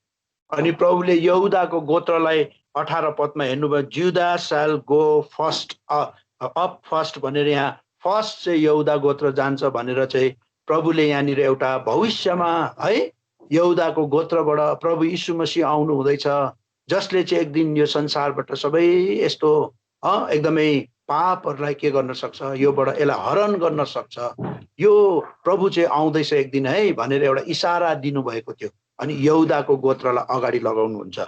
अनि प्रभुले यहुदाको गोत्रलाई 18 पदमा हेर्नुभयो, जुदा shall go first up first भनेर यहाँ first चाहिँ यहुदा गोत्र जान्छ भनेर चाहिँ प्रभुले यहाँनिर एउटा भविष्यमा है यहुदाको गोत्रबाट प्रभु यीशु मसीह आउनु हुँदैछ, जसले चाहिँ एक दिन यो संसारबाट सबै यस्तो एकदमै पापहरूलाई के गर्न सक्छ, योबाट यसलाई हरण गर्न सक्छ, यो प्रभु चाहिँ आउँदैछ एक दिन है भनेर एउटा इशारा दिनुभएको थियो। अनि यहुदाको गोत्रलाई अगाडि लगाउनुहुन्छ।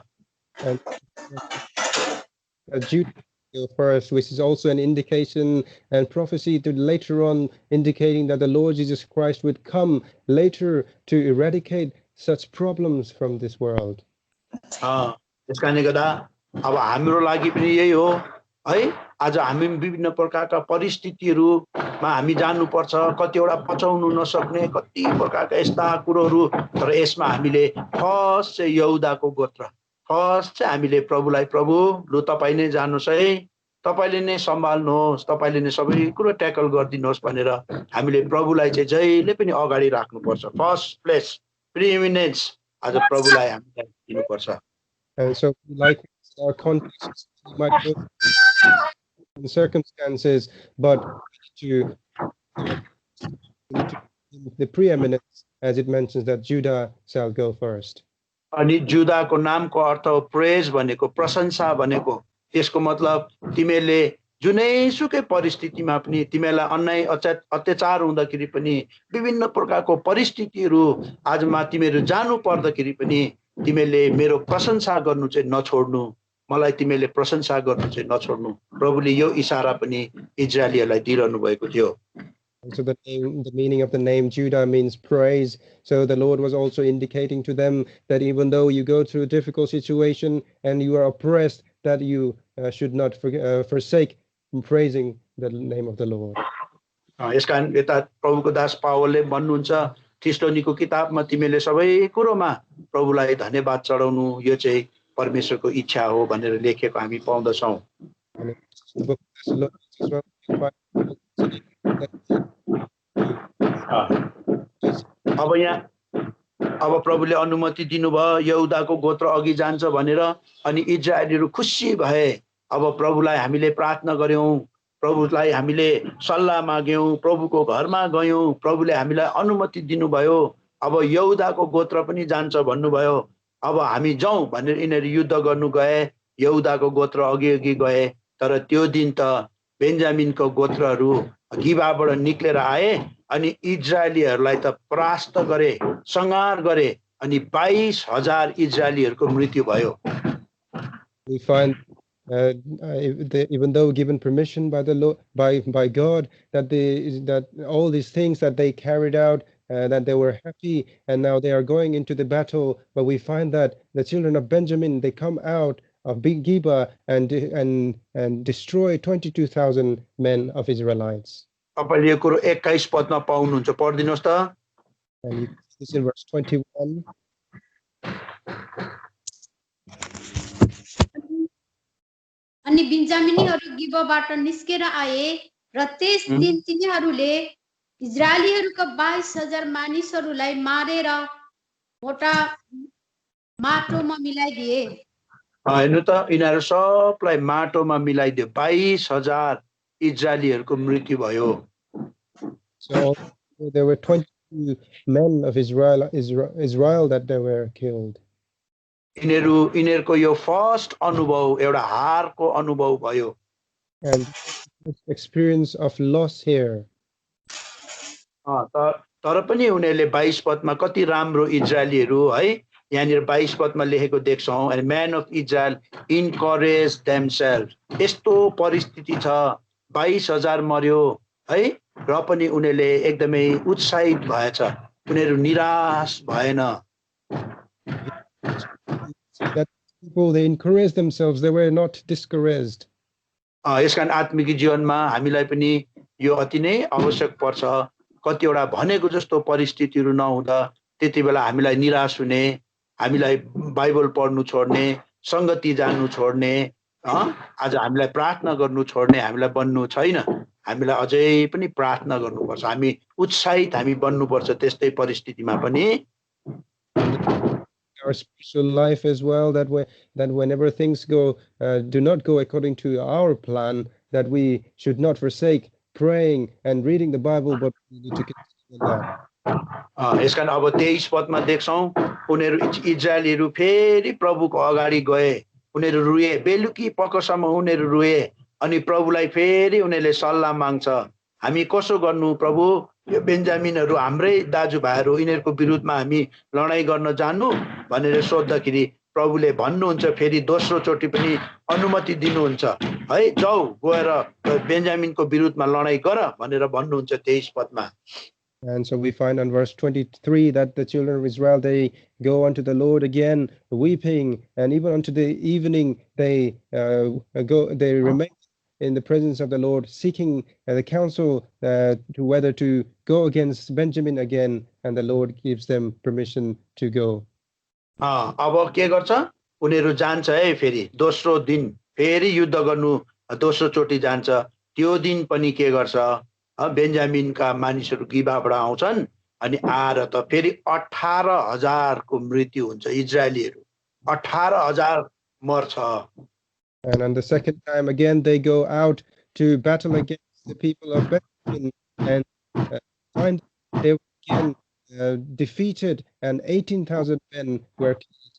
Judah first, which is also an indication and prophecy to later on indicating that the Lord Jesus Christ would come later to eradicate such problems from this world. त्यसकारणले गर्दा अब हाम्रो लागि पनि यही हो है, आज हामी विभिन्न प्रकारका परिस्थितिहरूमा हामी जानुपर्छ, कतिवटा पचाउनु नसक्ने कति प्रकारका यस्ता कुरोहरू, तर यसमा हामीले फर्स्ट चाहिँ यहुदाको गोत्र फर्स्ट चाहिँ हामीले प्रभुलाई प्रभु लु तपाईँ नै जानुहोस् है, तपाईले नै सम्हाल्नुहोस्, तपाईले नै सबै कुरो ट्याकल गरिदिनुहोस् भनेर हामीले प्रभुलाई चाहिँ जहिले पनि अगाडि राख्नुपर्छ। फर्स्ट प्लेस प्रिएमिनेन्स आज प्रभुलाई हामीले दिनुपर्छ। And so, like our context might go in circumstances, but to the preeminence, as it mentions that Judah shall go first. अनि जुदाको नामको अर्थ हो प्रेज भनेको, प्रशंसा भनेको। त्यसको मतलब तिमीले जुनै सुकै परिस्थितिमा पनि तिमीलाई अन्याय अत्याचार हुँदाखेरि पनि विभिन्न प्रकारको परिस्थितिहरू आजमा तिमीहरू जानु पर्दाखेरि पनि तिमीले मेरो प्रशंसा गर्नु चाहिँ नछोड्नु, मलाई तिमीले प्रशंसा गर्नु चाहिँ नछोड्नु। प्रभुले यो इशारा पनि इजरायलीहरूलाई दिइरहनु भएको थियो। So the meaning of the name Judah means praise. So the Lord was also indicating to them that even though you go through a difficult situation and you are oppressed, that you should not forsake praising the name of the Lord. यसकारण यता प्रभुको दास पावलले भन्नुहुन्छ थिस्सलुनीको किताबमा तिमीले सबै कुरोमा प्रभुलाई धन्यवाद चढाउनु यो चाहिँ परमेश्वरको इच्छा हो भनेर लेखेको हामी पाउँदछौँ। अब प्रभुले अनुमति दिनुभयो यहुदाको गोत्र अघि जान्छ भनेर, अनि इजरायलीहरू खुसी भए। अब प्रभुलाई हामीले प्रार्थना गर्यौं, प्रभुलाई हामीले सल्लाह माग्यौं, प्रभुको घरमा गयौं, प्रभुले हामीलाई अनुमति दिनुभयो। अब यहुदाको गोत्र पनि जान्छ भन्नुभयो, अब हामी जाउँ भनेर यिनीहरू युद्ध गर्नु गए, यहुदाको गोत्र अघि अघि गए। तर त्यो दिन त बेन्जामिनको गोत्रहरू गिबाबाट निक्लेर आए अनि इजरायलीहरूलाई त परास्त गरे, संहार गरे, अनि 22,000 इजरायलीहरूको मृत्यु भयो। We find even though given permission by the Lord, by God, that all these things that they carried out, that they were happy, and now they are going into the battle. But we find that the children of Benjamin, they come out of Big Gibeah and destroy 22,000 men of Israelites. तपाईले यो कुरो 21 पदमा पाउनुहुन्छ, पढिदिनुहोस् त। And you see this in verse 21. अनि बिन्जामिनीहरू गिबबाट निस्केर आए र त्यस दिन तिनीहरूले इजरायलीहरूका 22,000 मानिसहरूलाई मारेर मोटा माटोमा मिलाइदिए। हेर्नु त यिनीहरू सबलाई माटोमा मिलाइदियो, 22,000 इजरायलीहरूको मृत्यु भयो। So there were 22 men of Israel that they were killed. यिनीहरूको यो फर्स्ट अनुभव एउटा हारको अनुभव भयो। And experience of loss here. तर पनि उनीहरूले 22 पदमा कति राम्रो इजरायलीहरू है, यहाँनिर 22 पदमा लेखेको देख्छौँ, and men of Israel encourage themselves। यस्तो परिस्थिति छ, 22,000 मर्यो है, र पनि उनीहरूले एकदमै उत्साहित भएछ, उनीहरू निराश भएन। That people, they encouraged themselves, they were not discouraged. यसकारण आत्मिक जीवनमा हामीलाई पनि यो अति नै आवश्यक पर्छ। कतिवटा भनेको जस्तो परिस्थितिहरू नहुँदा त्यति बेला हामीलाई निराश हुने, हामीलाई बाइबल पढ्नु छोड्ने, संगति जान्नु छोड्ने, आज हामीलाई प्रार्थना गर्नु छोड्ने हामीलाई बन्नु छैन। हामीलाई अझै पनि प्रार्थना गर्नुपर्छ, हामी उत्साहित हामी बन्नुपर्छ त्यस्तै परिस्थितिमा पनि। Our spiritual life as well, that whenever things do not go according to our plan, that we should not forsake praying and reading the Bible, but we need to continue in that. यसकारण अब 23 पदमा देख्छौं उनीहरू इजरायलीहरू फेरि प्रभुको अगाडि गए, उनीहरू रुए, बेलुकी पखसम्म उनीहरू रुए अनि प्रभुलाई फेरि उनीहरूले सल्लाह माग्छ, हामी कसो गर्नु प्रभु, यो बेन्जामिनहरू हाम्रै दाजुभाइहरू, यिनीहरूको विरुद्धमा हामी लडाई गर्न जान्नु भनेर सोध्दाखेरि प्रभुले भन्नुहुन्छ, फेरि दोस्रो चोटि पनि अनुमति दिनुहुन्छ है, जाऊ गएर बेन्जामिनको विरुद्धमा लडाई गर भनेर भन्नुहुन्छ 23 पदमा। And so we find on verse 23 that the children of Israel, they go unto the Lord again, weeping, and even unto the evening they remain in the presence of the Lord, seeking the counsel to whether to go against Benjamin again, and the Lord gives them permission to go. अब के गर्छ, उनीहरू जान्छ है, फेरि दोस्रो दिन फेरि युद्ध गर्नु दोस्रो चोटि जान्छ। त्यो दिन पनि के गर्छ, बेन्जामिनका मानिसहरू गिबाबाट आउँछन् अनि आएर त फेरि 18,000 को मृत्यु हुन्छ, इजरायलीहरू 18,000 मर्छ। And on the second time again they go out to battle against the people of Benjamin, and find they were again defeated, and 18,000 men were killed.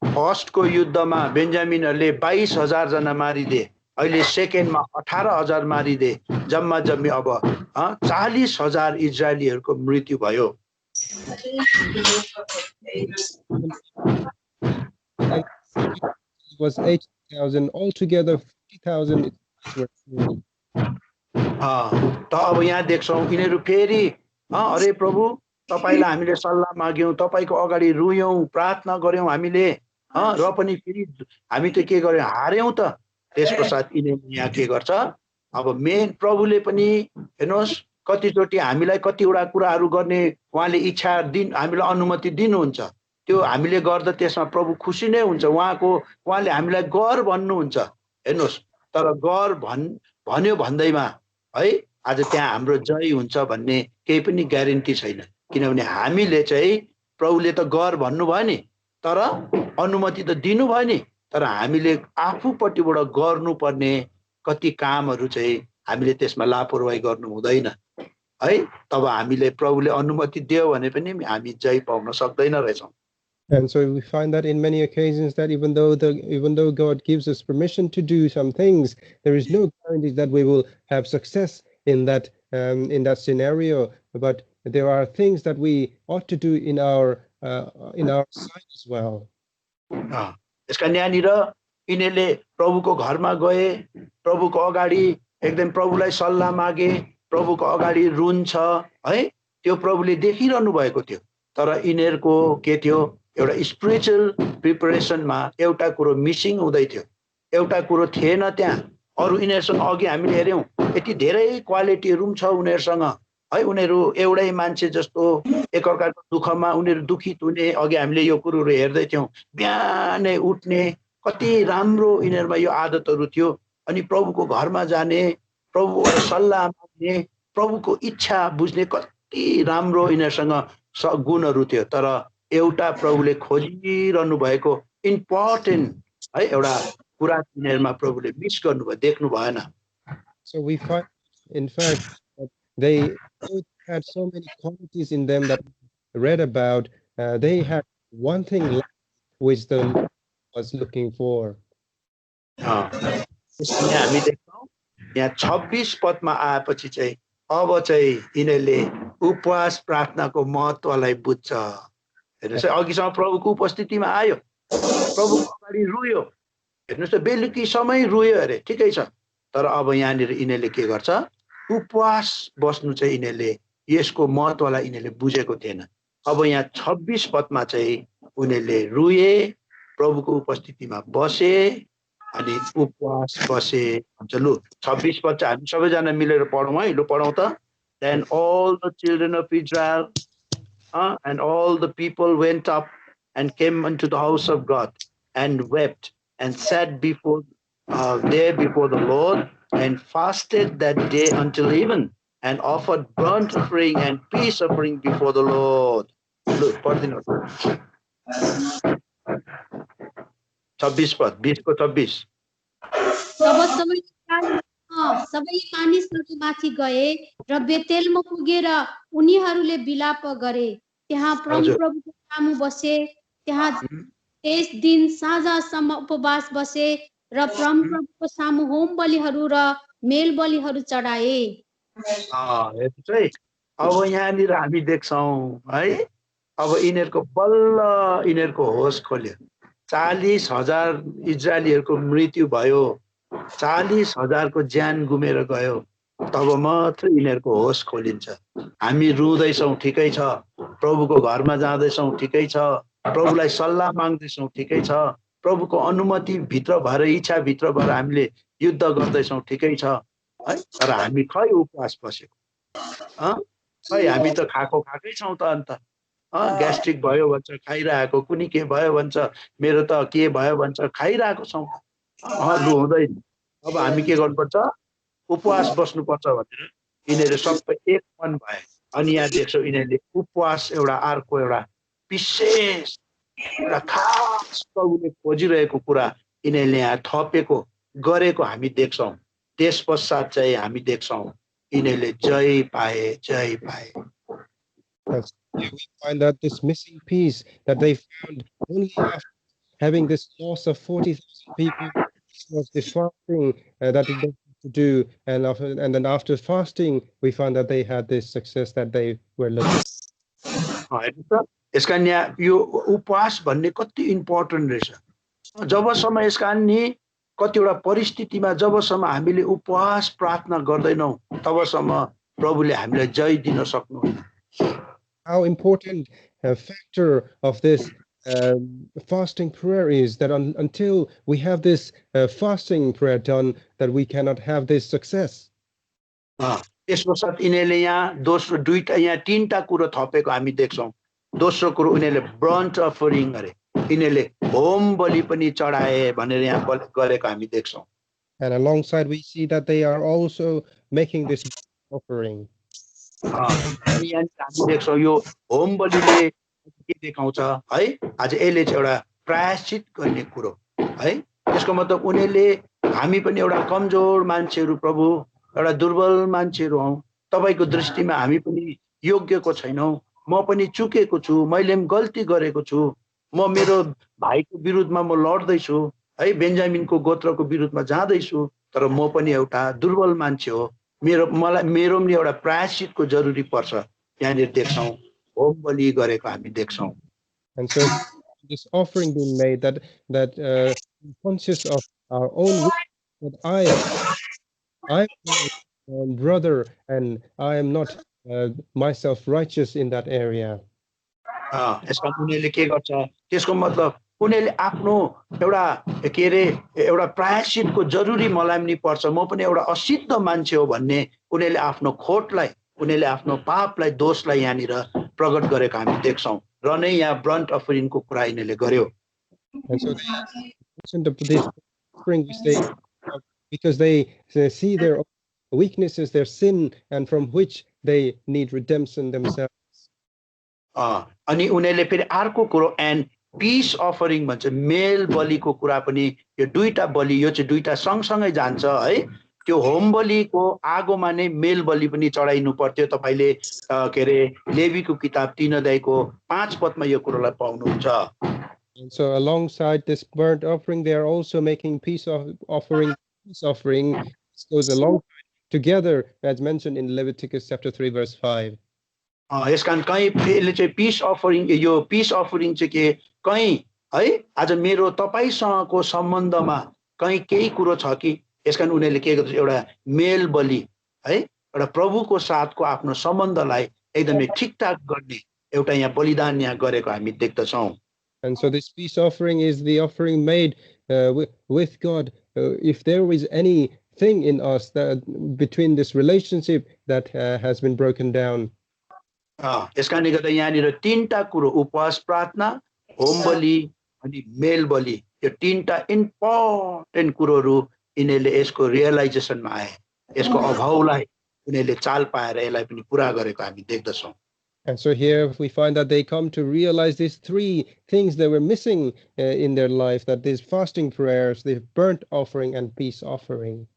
First को युद्धमा बेन्जामिनहरूले 22,000 जना मारिदिए, अहिले सेकेन्डमा 18,000 मारिदिए, जम्मा जम्मी अब 40,000 इजरायलीहरूको मृत्यु भयो। It was 80,000 altogether, 50,000 were killed. त अब यहाँ देख्छौं यिनीहरू फेरि अरे प्रभु तपाईलाई हामीले सल्लाह माग्यौं, तपाईको अगाडि रुयौं, प्रार्थना गर्यौं हामीले, र पनि फेरि हामी त के गर्यौं, हार्यौं त। त्यसपश्चात यिनीहरूले यहाँ के गर्छ, अब मेन प्रभुले पनि हेर्नुहोस् कतिचोटि हामीलाई कतिवटा कुराहरू गर्ने उहाँले इच्छा हामीलाई अनुमति दिनुहुन्छ, त्यो हामीले गर्दा त्यसमा प्रभु खुसी नै हुन्छ, उहाँले हामीलाई गर भन्नुहुन्छ। हेर्नुहोस् तर गर भन्यो भन्दैमा है आज त्यहाँ हाम्रो जय हुन्छ भन्ने केही पनि ग्यारेन्टी छैन, किनभने हामीले चाहिँ प्रभुले त गर भन्नुभयो नि, तर अनुमति त दिनुभयो नि, तर हामीले आफूपट्टिबाट गर्नुपर्ने कति कामहरू चाहिँ हामीले त्यसमा लापरवाही गर्नु हुँदैन है। तब हामीले प्रभुले अनुमति दियो भने पनि हामी जय पाउन सक्दैन रहेछौं। And so we find that in many occasions that even though God gives us permission to do some things, there is no guarantee that we will have success in that scenario. But there are things that we ought to do in our side as well. यसका यहाँनिर यिनीहरूले प्रभुको घरमा गए, प्रभुको अगाडि एकदम प्रभुलाई सल्लाह मागे, प्रभुको अगाडि रुन्छ है, त्यो प्रभुले देखिरहनु भएको थियो। तर यिनीहरूको के थियो, एउटा स्पिरिचुअल प्रिपरेसनमा एउटा कुरो मिसिङ हुँदै थियो, एउटा कुरो थिएन त्यहाँ। अरु यिनीहरूसँग अघि हामीले हेर्यौं यति धेरै क्वालिटीहरू छ उनीहरूसँग है, उनीहरू एउटै मान्छे जस्तो एकअर्काको दुःखमा उनीहरू दुखित हुने, अघि हामीले यो कुरोहरू हेर्दै थियौं, बिहानै उठ्ने, कति राम्रो यिनीहरूमा यो आदतहरू थियो। अनि प्रभुको घरमा जाने, प्रभुको सल्लाह माग्ने, प्रभुको इच्छा बुझ्ने कति राम्रो यिनीहरूसँग गुणहरू थियो। तर एउटा प्रभुले खोजिरहनु भएको इम्पोर्टेन्ट है एउटा कुरा यिनीहरूमा प्रभुले मिस गर्नुभयो, देख्नु भएन। So we find in fact that they had so many qualities in them that we read about. They had one thing which the Lord was looking for. हामी देख्छौं यहाँ 26 पदमा आएपछि चाहिँ अब चाहिँ यिनीहरूले उपवास प्रार्थनाको महत्त्वलाई बुझ्छ। हेर्नुस् अघिसम्म प्रभुको उपस्थितिमा आयो, प्रभुको अगाडि रुयो, हेर्नुस् बेलुकी समय रुयो अरे, ठिकै छ। तर अब यहाँनिर यिनीहरूले के गर्छ, उपवास बस्नु चाहिँ यिनीहरूले यसको महत्त्वलाई यिनीहरूले बुझेको थिएन। अब यहाँ 26 पदमा चाहिँ उनीहरूले रुए, प्रभुको उपस्थितिमा बसे अनि उपवास बसे भन्छ। लु 26 पद चाहिँ हामी सबैजना मिलेर पढौँ है। लु पढौँ त। Then all the children of Israel and all the people went up and came unto the house of God and wept and sat before there before the Lord and fasted that day until even and offered burnt offering and peace offering before the Lord. Look, 26 पद 20 को 26 सबै मानिसहरू माथि गए र बेतेलमा पुगेर उनीहरूले विलाप गरे। त्यहाँ परमप्रभुको सामु बसे। त्यहाँ त्यस दिन साँझसम्म उपवास बसे र परमप्रभुको सामु होम बलिहरू र मेल बलिहरू चढाए। हेर्नुहोस् है, अब यहाँनिर हामी देख्छौँ है, अब यिनीहरूको बल्ल यिनीहरूको होस खोल्यो। 40,000 इजरायलीहरूको मृत्यु भयो, 40,000 को ज्यान गुमेर गयो, तब मात्र यिनीहरूको होस खोलिन्छ। हामी रुँदैछौँ ठिकै छ, प्रभुको घरमा जाँदैछौँ ठिकै छ, प्रभुलाई सल्लाह माग्दैछौँ ठिकै छ, प्रभुको अनुमति भित्र भएर इच्छा भित्र भएर हामीले युद्ध गर्दैछौँ ठिकै छ है। तर हामी खै उपवास बसेको, खै हामी त खाएकै छौँ त। अन्त ग्यास्ट्रिक भयो भन्छ खाइरहेको, कुनै के भयो भन्छ, मेरो त के भयो भन्छ खाइरहेको छौँ। लु हुँदैन। अब हामी के गर्नुपर्छ? उपवास बस्नुपर्छ भनेर यिनीहरू सबै एक मन भए। अनि यहाँ देख्छौँ यिनीहरूले उपवास एउटा अर्को एउटा विशेष एउटा खास प्रभुले खोजिरहेको कुरा यिनीहरूले यहाँ थपेको गरेको हामी देख्छौँ। त्यस पश्चात चाहिँ हामी देख्छौँ यिनीहरूले जय पाए, जय पाए। We find that this missing piece that they found only after having this loss of 40,000 people was the fasting that they had to do, and then after fasting we found that they had this success that they were looking. यसका यहाँ यो उपवास भन्ने कति important रहेछ। जबसम्म यसका नि कतिवटा परिस्थितिमा जबसम्म हामीले उपवास प्रार्थना गर्दैनौँ तबसम्म प्रभुले हामीलाई जय दिन सक्नुहुन्न। How important a factor of this fasting prayer is that until we have this fasting prayer done, that we cannot have this success. यसको साथ यिनीहरूले यहाँ दोस्रो दुईटा यहाँ तीनटा कुरो थपेको हामी देख्छौँ। दोस्रो कुरो उनीहरूले ब्रन्ट अफरिङ गरे, यिनीहरूले होम बलि पनि चढाए भनेर यहाँ गरेको हामी देख्छौँ। And alongside we see that they are also making this offering. अनि यहाँ हामी देख्छौँ यो होम बलिले के देखाउँछ है, आज यसले चाहिँ एउटा प्रायश्चित गर्ने कुरो है। यसको मतलब उनीहरूले हामी पनि एउटा कमजोर मान्छेहरू, प्रभु एउटा दुर्बल मान्छेहरू हौँ, तपाईको दृष्टिमा हामी पनि योग्यको छैनौँ, म पनि चुकेको छु, मैले पनि गल्ती गरेको छु, म मेरो भाइको विरुद्धमा म लड्दैछु है, बेन्जामिनको गोत्रको विरुद्धमा जाँदैछु, तर म पनि एउटा दुर्बल मान्छे हो, मेरो पनि एउटा प्रायश्चितको जरुरी पर्छ। यहाँनिर देख्छौँ होम बलि गरेको हामी देख्छौँ। And so this offering being made, that conscious of our own that I am brother and I am not myself righteous in that area. यसमा उनीहरूले के गर्छ, त्यसको मतलब उनीहरूले आफ्नो एउटा के रे एउटा प्रायश्चितको जरुरी मलाई पनि पर्छ, म पनि एउटा असिद्ध मान्छे हो भन्ने उनीहरूले आफ्नो खोटलाई, उनीहरूले आफ्नो पापलाई, दोषलाई यहाँनिर प्रकट गरेको हामी देख्छौँ र नै यहाँ ब्रन्ट अफरिङको कुरा यिनीहरूले गर्यो। And so they mentioned this offering because they see their weaknesses, their sin, and from which they need redemption themselves. अनि उनीहरूले फेरि अर्को कुरो एन्ड पिस अफरिङ भन्छ, मेल बलिको कुरा पनि, यो दुईटा बलि, यो चाहिँ दुईटा सँगसँगै जान्छ है। त्यो होम बलिको आगोमा नै मेल बलि पनि चढाइनु पर्थ्यो। तपाईले के रे लेवीको किताब 3 अध्यायको 5 पदमा यो कुरोलाई पाउनुहुन्छ। And so alongside this burnt offering, they are also making peace offering. Peace offering goes along together, as mentioned in Leviticus chapter 3 verse 5. यसकारण कहीं यसले चाहिँ पिस अफरिङ, यो पिस अफरिङ चाहिँ के कहीं है आज मेरो तपाईसँगको सम्बन्धमा कहीं केही कुरो छ कि, यसकारण उनीहरूले के गर्छ, एउटा मेल बलि है, एउटा प्रभुको साथको आफ्नो सम्बन्धलाई एकदमै ठिकठाक गर्ने एउटा यहाँ बलिदान यहाँ गरेको हामी देख्दछौँ। And so this peace offering is the offering made with God if there is anything in us that between this relationship that has been broken down. यस कारणले गर्दा यहाँनिर तीनटा कुरो उपवास प्रार्थना होम बलि अनि मेल बलि यो तीनटा इम्पोर्टेन्ट कुरोहरू यिनीहरूले यसको रियलाइजेसनमा आए यसको अभावलाई उनीहरूले चाल पाएर यसलाई पनि पुरा गरेको हामी देख्दछौँ. And so here we find that they come to realize these three things they were missing in their life, that these fasting prayers, the burnt offering and peace offering.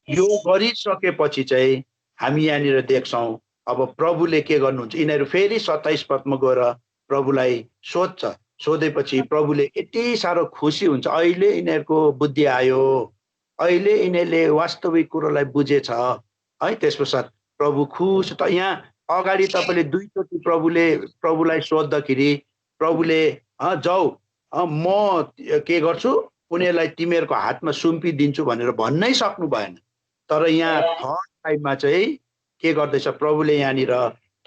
यो गरिसकेपछि चाहिँ हामी यहाँनिर देख्छौँ अब प्रभुले के गर्नुहुन्छ. यिनीहरू फेरि 27 पदमा गएर प्रभुलाई सोधेपछि प्रभुले यति साह्रो खुसी हुन्छ. अहिले यिनीहरूको बुद्धि आयो, अहिले यिनीहरूले वास्तविक कुरोलाई बुझेछ है. त्यसपश्चात प्रभु खुश. त यहाँ अगाडि तपाईँले दुईचोटि प्रभुलाई सोद्दाखेरि प्रभुले जाऊ म के गर्छु उनीहरूलाई तिमीहरूको हातमा सुम्पिदिन्छु भनेर भन्नै सक्नु भएन. तर यहाँ थर्ड टाइममा चाहिँ के गर्दैछ प्रभुले यहाँनिर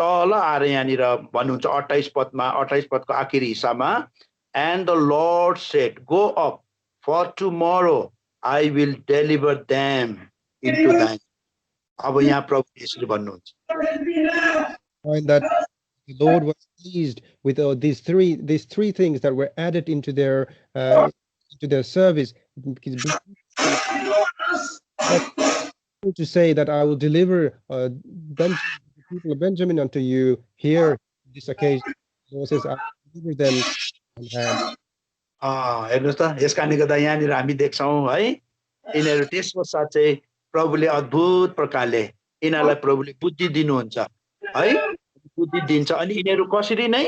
तल आएर यहाँनिर भन्नुहुन्छ 28 पदको आखिरी हिस्सामा, and the Lord said go up for tomorrow I will deliver them into thine. अब यहाँ प्रभु यसरी भन्नुहुन्छ. Find that the Lord was pleased with these three things that were added into their service. To say that I will deliver the people of Benjamin unto you here this occasion. Moses, I will deliver them on hand. हेर्नुहोस् त यस कारणले गर्दा यहाँनिर हामी देख्छौँ है यिनीहरू त्यसको साथ चाहिँ प्रभुले अद्भुत प्रकारले यिनीहरूलाई प्रभुले बुद्धि दिनुहुन्छ है. बुद्धि दिन्छ अनि यिनीहरू कसरी नै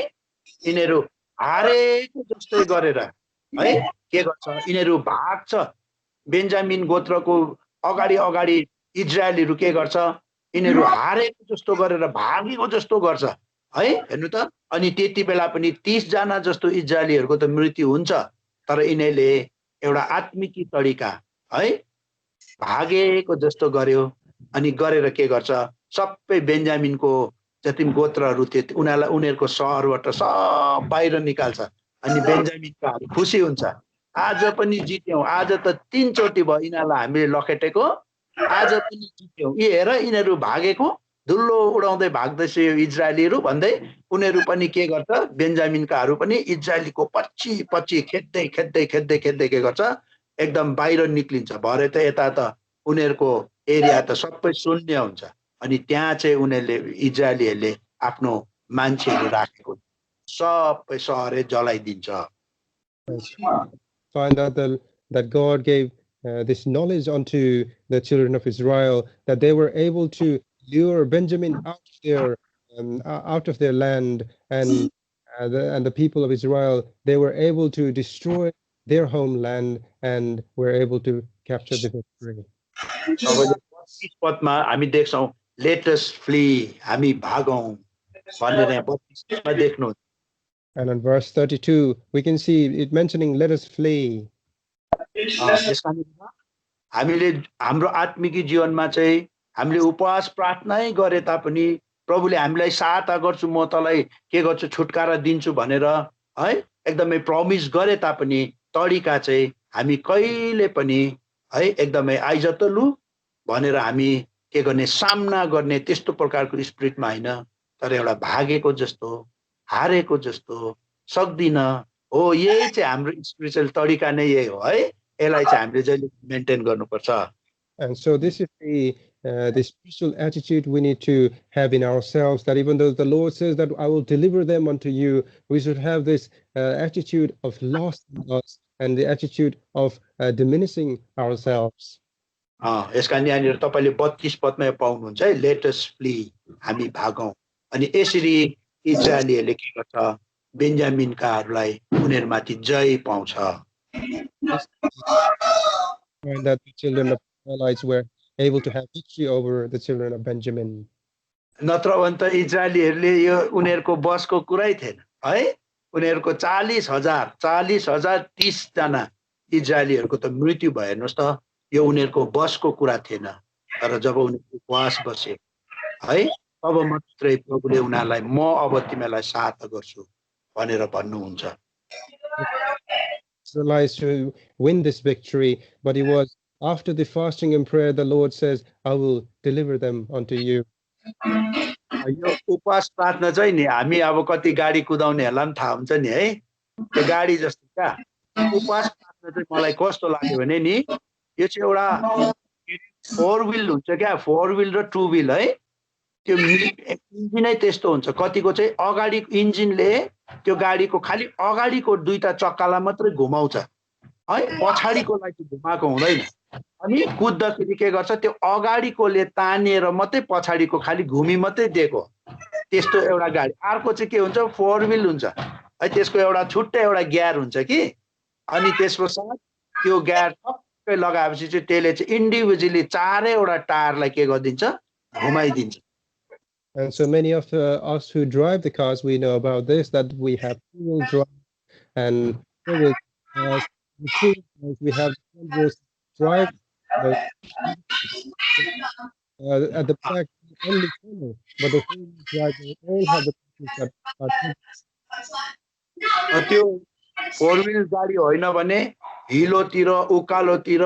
यिनीहरू हारेको जस्तै गरेर है के गर्छ यिनीहरू भाग्छ. बेन्जामिन गोत्रको अगाडि इजरायलीहरू के गर्छ यिनीहरू हारेको जस्तो गरेर भागेको जस्तो गर्छ है. हेर्नु त अनि त्यति बेला पनि 30 जना जस्तो इजरायलीहरूको त मृत्यु हुन्छ. तर यिनीहरूले एउटा आत्मिकी तरिका है भागेको जस्तो गर्यो अनि गरेर के गर्छ सबै बेन्जामिनको जति गोत्रहरू थिए उनीहरूको सहरबाट सब बाहिर निकाल्छ. अनि बेन्जामिनकाहरू खुसी हुन्छ, आज पनि जित्यौँ, आज त 3 चोटि भयो यिनीहरूलाई हामीले लखेटेको, आज पनि जित्यौँ. यी हेर यिनीहरू भागेको धुल्लो उडाउँदै भाग्दैछ यो इजरायलीहरू भन्दै उनीहरू पनि के गर्छ बेन्जामिनकाहरू पनि इजरायलीको पछि खेद्दै के गर्छ एकदम बाहिर निक्लिन्छ. भरे त यता त उनीहरूको एरिया त सबै शून्य हुन्छ. अनि त्यहाँ चाहिँ उनीहरूले इजरायलीहरूले आफ्नो मान्छेहरू राखेको सबै सहरै जलाइदिन्छ. Find out that God gave this knowledge unto the children of Israel, that they were able to lure Benjamin out of their land, and the people of Israel, they were able to destroy their homeland and were able to capture the victory. पदमा हामी देख्छौँ let us flee, हामी भागौं भनेर 32 मा देख्नु. And in verse 32 we can see it mentioning let us flee. हामीले हाम्रो आत्मिक जीवनमा चाहिँ हामीले उपवास प्रार्थनै गरे तापनि प्रभुले हामीलाई सहायता गर्छु, म तँलाई के गर्छु छुटकारा दिन्छु भनेर है एकदमै प्रमिस गरे तापनि तरिका चाहिँ हामी कहिले पनि है एकदमै आइज त लु भनेर हामी के गर्ने सामना गर्ने त्यस्तो प्रकारको स्पिरिटमा हैन, तर एउटा भागेको जस्तो हारेको जस्तो सक्दिन हो. यही चाहिँ हाम्रो स्पिरिचुअल तरिका नै यही हो है. यसलाई चाहिँ हामीले जहिले मेन्टेन गर्नुपर्छ. And so this is the spiritual attitude we need to have in ourselves, that even though the Lord says that I will deliver them unto you, we should have this attitude of loss in us and the attitude of diminishing ourselves. यसका यहाँनिर तपाईले 32 पदमा पाउनुहुन्छ है, let us flee, हामी भागौं. अनि यसरी इजरायलीहरूले के गर्छ बेन्जामिनकाहरूलाई उनीहरुमाथि जय पाउँछ. And that the children of Israelites were able to have victory over the children of Benjamin. नत्र भने त इजरायलीहरूले यो उनीहरुको बसको कुरै थिएन है. उनीहरुको 40,000 30 जना इजरायलीहरुको त मृत्यु भयो. हेर्नुस् त यो उनीहरुको बसको कुरा थिएन. तर जब उनीहरु उपवास बसे है तब मात्रै प्रभुले उनीहरुलाई म अब तिमीलाई सहायता गर्छु भनेर भन्नुहुन्छ. Israelites to win this victory, but it was after the fasting and prayer, the Lord says, I will deliver them unto you. यो उपवास प्रार्थना चाहिँ नि हामी अब कति गाडी कुदाउनेहरूलाई पनि थाहा हुन्छ नि है त्यो गाडी जस्तो क्या उपवास प्रार्थना चाहिँ मलाई कस्तो लाग्यो भने नि यो चाहिँ एउटा 4 व्हील हुन्छ क्या 4 व्हील र 2 व्हील है त्यो इन्जिनै त्यस्तो हुन्छ कतिको चाहिँ अगाडि इन्जिनले त्यो गाडीको खाली अगाडिको दुईटा चक्कालाई मात्रै घुमाउँछ है पछाडिकोलाई चाहिँ घुमाएको हुँदैन अनि कुद्दाखेरि के गर्छ त्यो अगाडिकोले तानेर मात्रै पछाडिको खाली घुमी मात्रै दिएको त्यस्तो एउटा गाडी अर्को चाहिँ के हुन्छ 4 व्हील हुन्छ है त्यसको एउटा छुट्टै एउटा गियर हुन्छ कि अनि त्यसपछि त्यो गियर टक्कै लगाएपछि चाहिँ त्यसले चाहिँ इन्डिभिजुअली चारैवटा टायरलाई के गरिदिन्छ घुमाइदिन्छ. And so many of us who drive the cars, we know about this, that we have two-wheel drive and four-wheel drive. We have one-wheel drive at the back, only corner, but the four-wheel drive, they all have the pieces that are त्यो 4 wheel गाडी होइन भने हिलोतिर उकालोतिर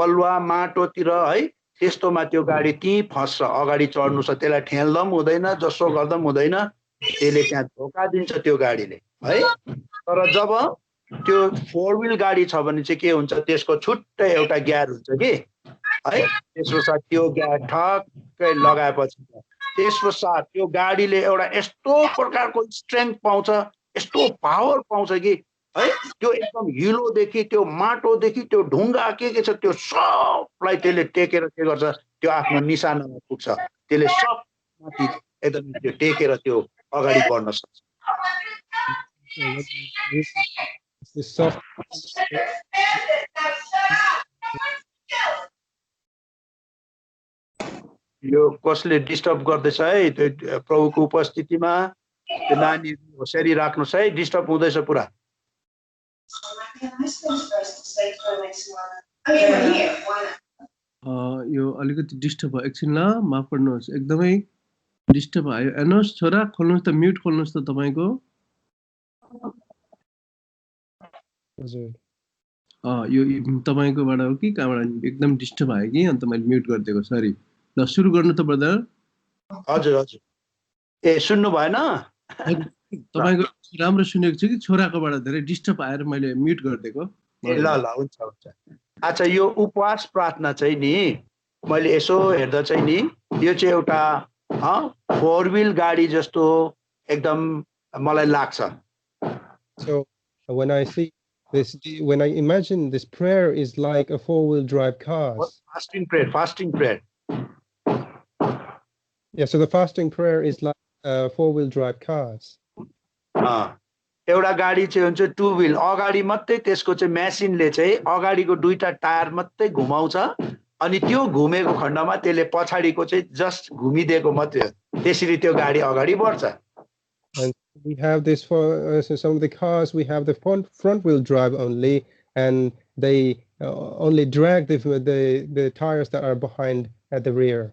बलुवा माटोतिर है त्यस्तोमा त्यो गाडी त्यही फस्छ अगाडि चढ्नु छ त्यसलाई ठेल्दा पनि हुँदैन जसो गर्दा पनि हुँदैन त्यसले त्यहाँ धोका दिन्छ त्यो गाडीले है तर जब त्यो 4 व्हील गाडी छ भने चाहिँ के हुन्छ त्यसको छुट्टै एउटा गियर हुन्छ कि है त्यसपछि त्यो गियर ठक्कै लगाएपछि त्यसपछि त्यो गाडीले एउटा यस्तो प्रकारको स्ट्रेङ्थ पाउँछ यस्तो पावर पाउँछ कि है त्यो एकदम हिलोदेखि त्यो माटोदेखि त्यो ढुङ्गा के छ त्यो सबलाई त्यसले टेकेर के गर्छ त्यो आफ्नो निशानामा पुग्छ त्यसले सब माथि एकदम त्यो टेकेर त्यो अगाडि बढ्न सक्छ. यो कसले डिस्टर्ब गर्दैछ है त्यो प्रभुको उपस्थितिमा त्यो नानी होसियारी राख्नुस् है डिस्टर्ब हुँदैछ पुरा. यो अलिकति डिस्टर्ब भयो एकछिन ल माफ गर्नुहोस् एकदमै डिस्टर्ब भयो हेर्नुहोस् छोरा खोल्नुहोस् त म्युट खोल्नुहोस् त तपाईँको यो तपाईँकोबाट हो कि कहाँबाट एकदम डिस्टर्ब भयो कि अन्त मैले म्युट गरिदिएको सरी ल सुरु गर्नु त ब्रदर. हजुर हजुर ए सुन्नु भएन तपाईँको राम्रो सुनेको छु कि छोराकोबाट धेरै डिस्टर्ब आएर मैले म्युट गरिदिएको. ल ल हुन्छ हुन्छ. अच्छा यो उपवास प्रार्थना चाहिँ नि मैले यसो हेर्दा चाहिँ नि यो चाहिँ एउटा 4 व्हील गाडी जस्तो एकदम मलाई लाग्छ. So when I see this, when I imagine this prayer is like a 4-wheel drive car. Fasting prayer. Yeah, so the fasting prayer is like 4-wheel drive cars. एउटा गाडी चाहिँ हुन्छ 2 व्हील अगाडि मात्रै त्यसको चाहिँ मेसिनले चाहिँ अगाडिको दुईटा टायर मात्रै घुमाउँछ अनि त्यो घुमेको खण्डमा त्यसले पछाडिको चाहिँ जस्ट घुमिदिएको मात्रै हो त्यसरी त्यो गाडी अगाडि बढ्छ. And we have this for some of the cars, we have the front wheel drive only, and they only drag the tires that are behind at the rear.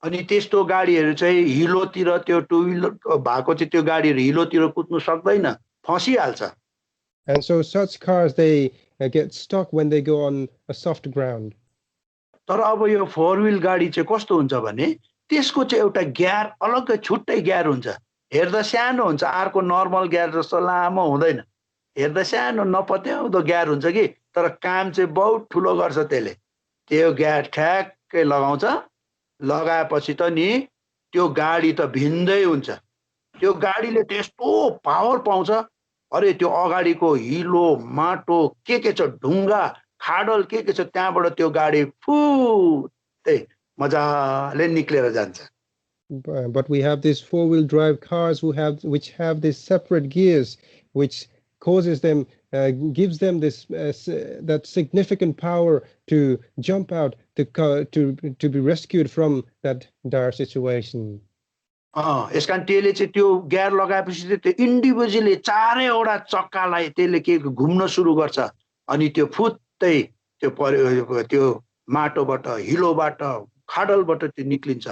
अनि त्यस्तो गाडीहरू चाहिँ हिलोतिर त्यो 2 व्हीलर भएको चाहिँ त्यो गाडीहरू हिलोतिर कुद्नु सक्दैन फसिहाल्छ. And so such cars they get stuck when they go on a soft ground. तर अब यो 4 व्हील गाडी चाहिँ कस्तो हुन्छ भने त्यसको चाहिँ एउटा गियर अलग्गै छुट्टै गियर हुन्छ हेर्दा सानो हुन्छ अर्को नर्मल गियर जस्तो लामो हुँदैन हेर्दा सानो नपत्याउँदो गियर हुन्छ कि तर काम चाहिँ बहुत ठुलो गर्छ त्यसले त्यो गियर ठ्याक्कै लगाउँछ लगाएपछि त नि त्यो गाडी त भिन्दै हुन्छ त्यो गाडीले त्यस्तो पावर पाउँछ अरे त्यो अगाडिको हिलो माटो के छ ढुङ्गा खाडल के छ त्यहाँबाट त्यो गाडी फुत्तै मजाले निक्लेर जान्छ. But we have these 4-wheel drive cars which have these separate gears, which causes them, gives them this that significant power to jump out to be rescued from that dire situation. यसकारण त्यसले चाहिँ त्यो gear लगाएपछि चाहिँ त्यो individually चारैवटा चक्कालाई त्यसले के घुम्न सुरु गर्छ अनि त्यो फुत्तै त्यो माटोबाट हिलोबाट खाडलबाट त्यो निक्लिन्छ.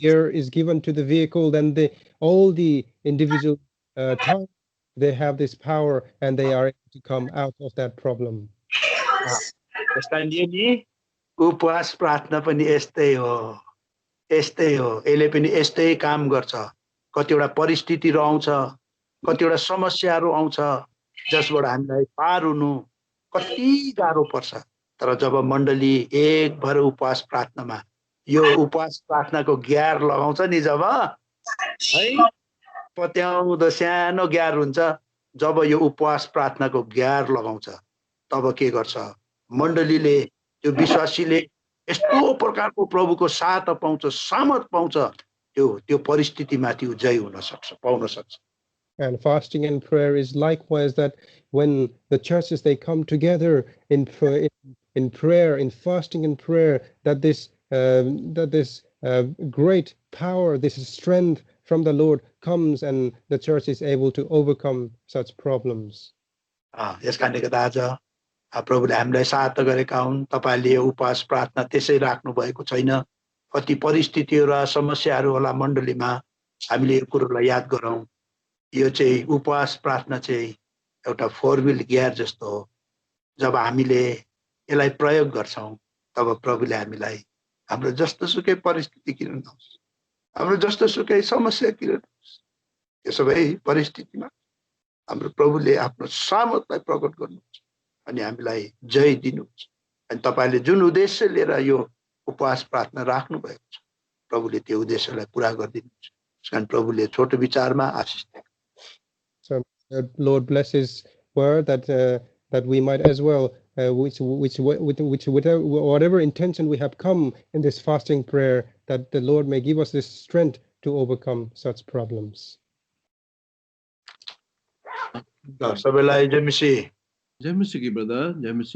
Gear is given to the vehicle, then all the individual tires they have this power and they are able to come out of that problem. त्यसलाई नि उपवास प्रार्थना पनि यस्तै हो यसले पनि यस्तै काम गर्छ कतिवटा परिस्थितिहरु आउँछ कतिवटा समस्याहरु आउँछ जसबाट हामीलाई पार हुनु कति गाह्रो पर्छ तर जब मण्डली एक भएर उपवास प्रार्थनामा यो उपवास प्रार्थनाको ग्यार लगाउँछ नि जब है पत्याउँदो सानो ग्यार हुन्छ जब यो उपवास प्रार्थनाको ग्यार लगाउँछ तब के गर्छ मण्डलीले त्यो विश्वासीले यस्तो प्रकारको प्रभुको साथ पाउँछ सामर्थ पाउँछ त्यो परिस्थितिमाथि जय हुन सक्छ पाउन सक्छ. And fasting and prayer is likewise that when the churches they come together in prayer, in fasting and prayer, that this great power, this strength from the Lord comes, and the church is able to overcome such problems. यसकारणले गर्दा आज प्रभुले हामीलाई साथ गरेका हुन्. तपाईले उपवास प्रार्थना त्यसै राख्नु भएको छैन. कति परिस्थितिहरु र समस्याहरु होला मण्डलीमा हामीले यो कुरोलाई याद गरौँ. यो चाहिँ उपवास प्रार्थना चाहिँ एउटा फोर व्हील गियर जस्तो हो. जब हामीले यसलाई प्रयोग गर्छौं तब प्रभुले हामीलाई हाम्रो जस्तोसुकै परिस्थिति किन नहोस् हाम्रो जस्तोसुकै समस्या किन नहोस् यो सबै परिस्थितिमा हाम्रो प्रभुले आफ्नो सामर्थ्यलाई प्रकट गर्नुहुन्छ अनि हामीलाई जय दिनुहुन्छ. अनि तपाईले जुन उद्देश्य लिएर यो उपवास प्रार्थना राख्नु भएको छ प्रभुले त्यो उद्देश्यलाई पूरा गरिदिनुहुन्छ. त्यसकारण प्रभुले छोटो विचारमा आशीष दिनु. So Lord bless His word that we might as well, whatever intention we have come in this fasting prayer, that the Lord may give us this strength to overcome such problems. सबैलाई जय मसीह. जय मसीह की brother, जय मसीह.